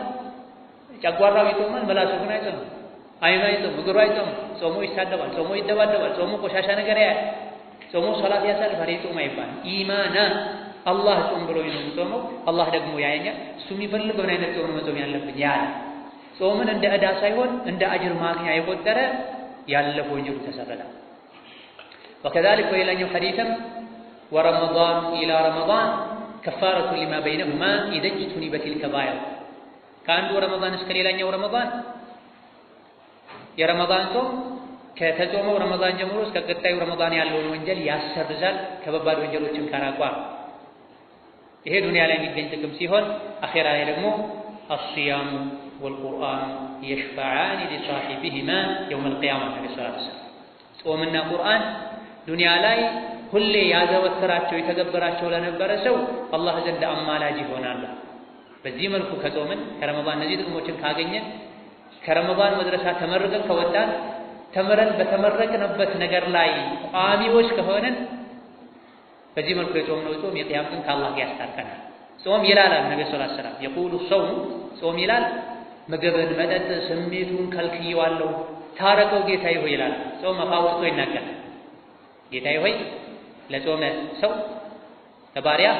ጨጓራው ይጾማል፣ ምላሱ ግን አይጾምም። አይኑ አይጾም፣ እግሩ አይጾም። ጾሙ ይሳደባል፣ ጾሙ ይደባደባል፣ ጾሙ ቆሻሻ ነገር ያያል፣ ጾሙ ሶላት ያሳልፋል። የጾም አይባልም። ኢማና አላህ ጾም ብሎ ነው የሚጾመው። አላህ ደግሞ ያየኛል። እሱ የሚፈልገውን አይነት ጾም መጾም ያለብን ያለ ጾምን እንደ ዕዳ ሳይሆን እንደ አጅር ማግኛ የቆጠረ ያለፈ ወንጀሉ ተሰረደ። وكذلك በሌላኛው ሐዲስም ورمضان إلى رمضان كفارة لما بينهما إذا اجتنبت الكبائر። ከአንዱ ረመዳን እስከ ሌላኛው ረመዳን የረመዳን ጾም ከተጾመው ረመዳን ጀምሮ እስከ ቀጣዩ ረመዳን ያለውን ወንጀል ያሰርዛል፣ ከባባድ ወንጀሎችን ካራቋ። ይሄ ዱንያ ላይ የሚገኝ ጥቅም ሲሆን አኺራ ላይ ደግሞ الصيام والقرآن يشفعان لصاحبهما يوم القيامة ነብዩ ሰለላሁ ዐለይሂ ወሰለም። ጾምና ቁርአን ዱንያ ላይ ሁሌ ያዘወተራቸው የተገበራቸው ለነበረ ሰው አላህ ዘንድ አማላጅ ይሆናል። በዚህ መልኩ ከጾምን ከረመዳን እነዚህ ጥቅሞችን ካገኘን ከረመዳን መድረሳ ተመርቀን ከወጣን ተምረን በተመረቅንበት ነገር ላይ ቋሚዎች ከሆነን በዚህ መልኩ የጾምነው ጾም የቂያም ቀን ከአላህ ጋር ያስታርቀናል። ጾም ይላል ነብዩ ሰለላሁ ዐለይሂ ወሰለም የቁሉ ሶም ጾም ይላል ምግብን መጠጥ ስሜቱን ከልክየዋለሁ ታረቀው ጌታዬ ሆይ ይላል። ጾም አፋውስቶ ይናገራል። ጌታዬ ሆይ ለጾመ ሰው ለባሪያ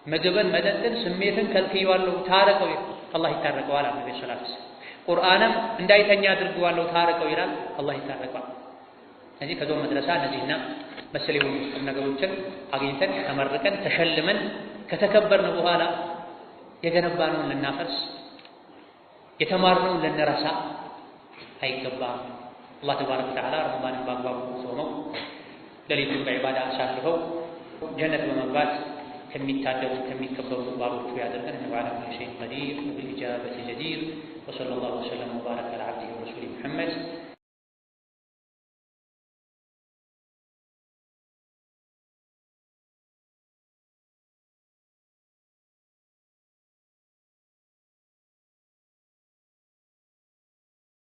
ምግብን መጠጥን ስሜትን ከልክየዋለሁ ታረቀው አላህ ይታረቀዋል ነብዩ ሰለላሁ ዐለይሂ ወሰለም። ቁርአንም እንዳይተኛ አድርገዋለሁ ታረቀው ይላል አላህ ይታረቀዋል። እዚህ ከጾም መድረሳ እነዚህና መሰል የሆኑ ነገሮችን አግኝተን ተመርቀን ተሸልመን ከተከበርን በኋላ የገነባነውን ልናፈርስ የተማርነውን ልንረሳ አይገባም። አላህ ተባረከ ወተዓላ ረመዳንን በአግባቡ ጾመው ሌሊቱን በዒባዳ አሳልፈው ጀነት በመግባት ከሚታደሙ ከሚከበሩ ባሮቹ ያደርገን። ኢንነሁ ዐላ ኩሊ ሸይኢን ቀዲር ወቢልኢጃበቲ ጀዲር ወሰለላሁ ወሰለም ወባረከ ዐላ ዐብዲሂ ወረሱሊሂ ሙሐመድ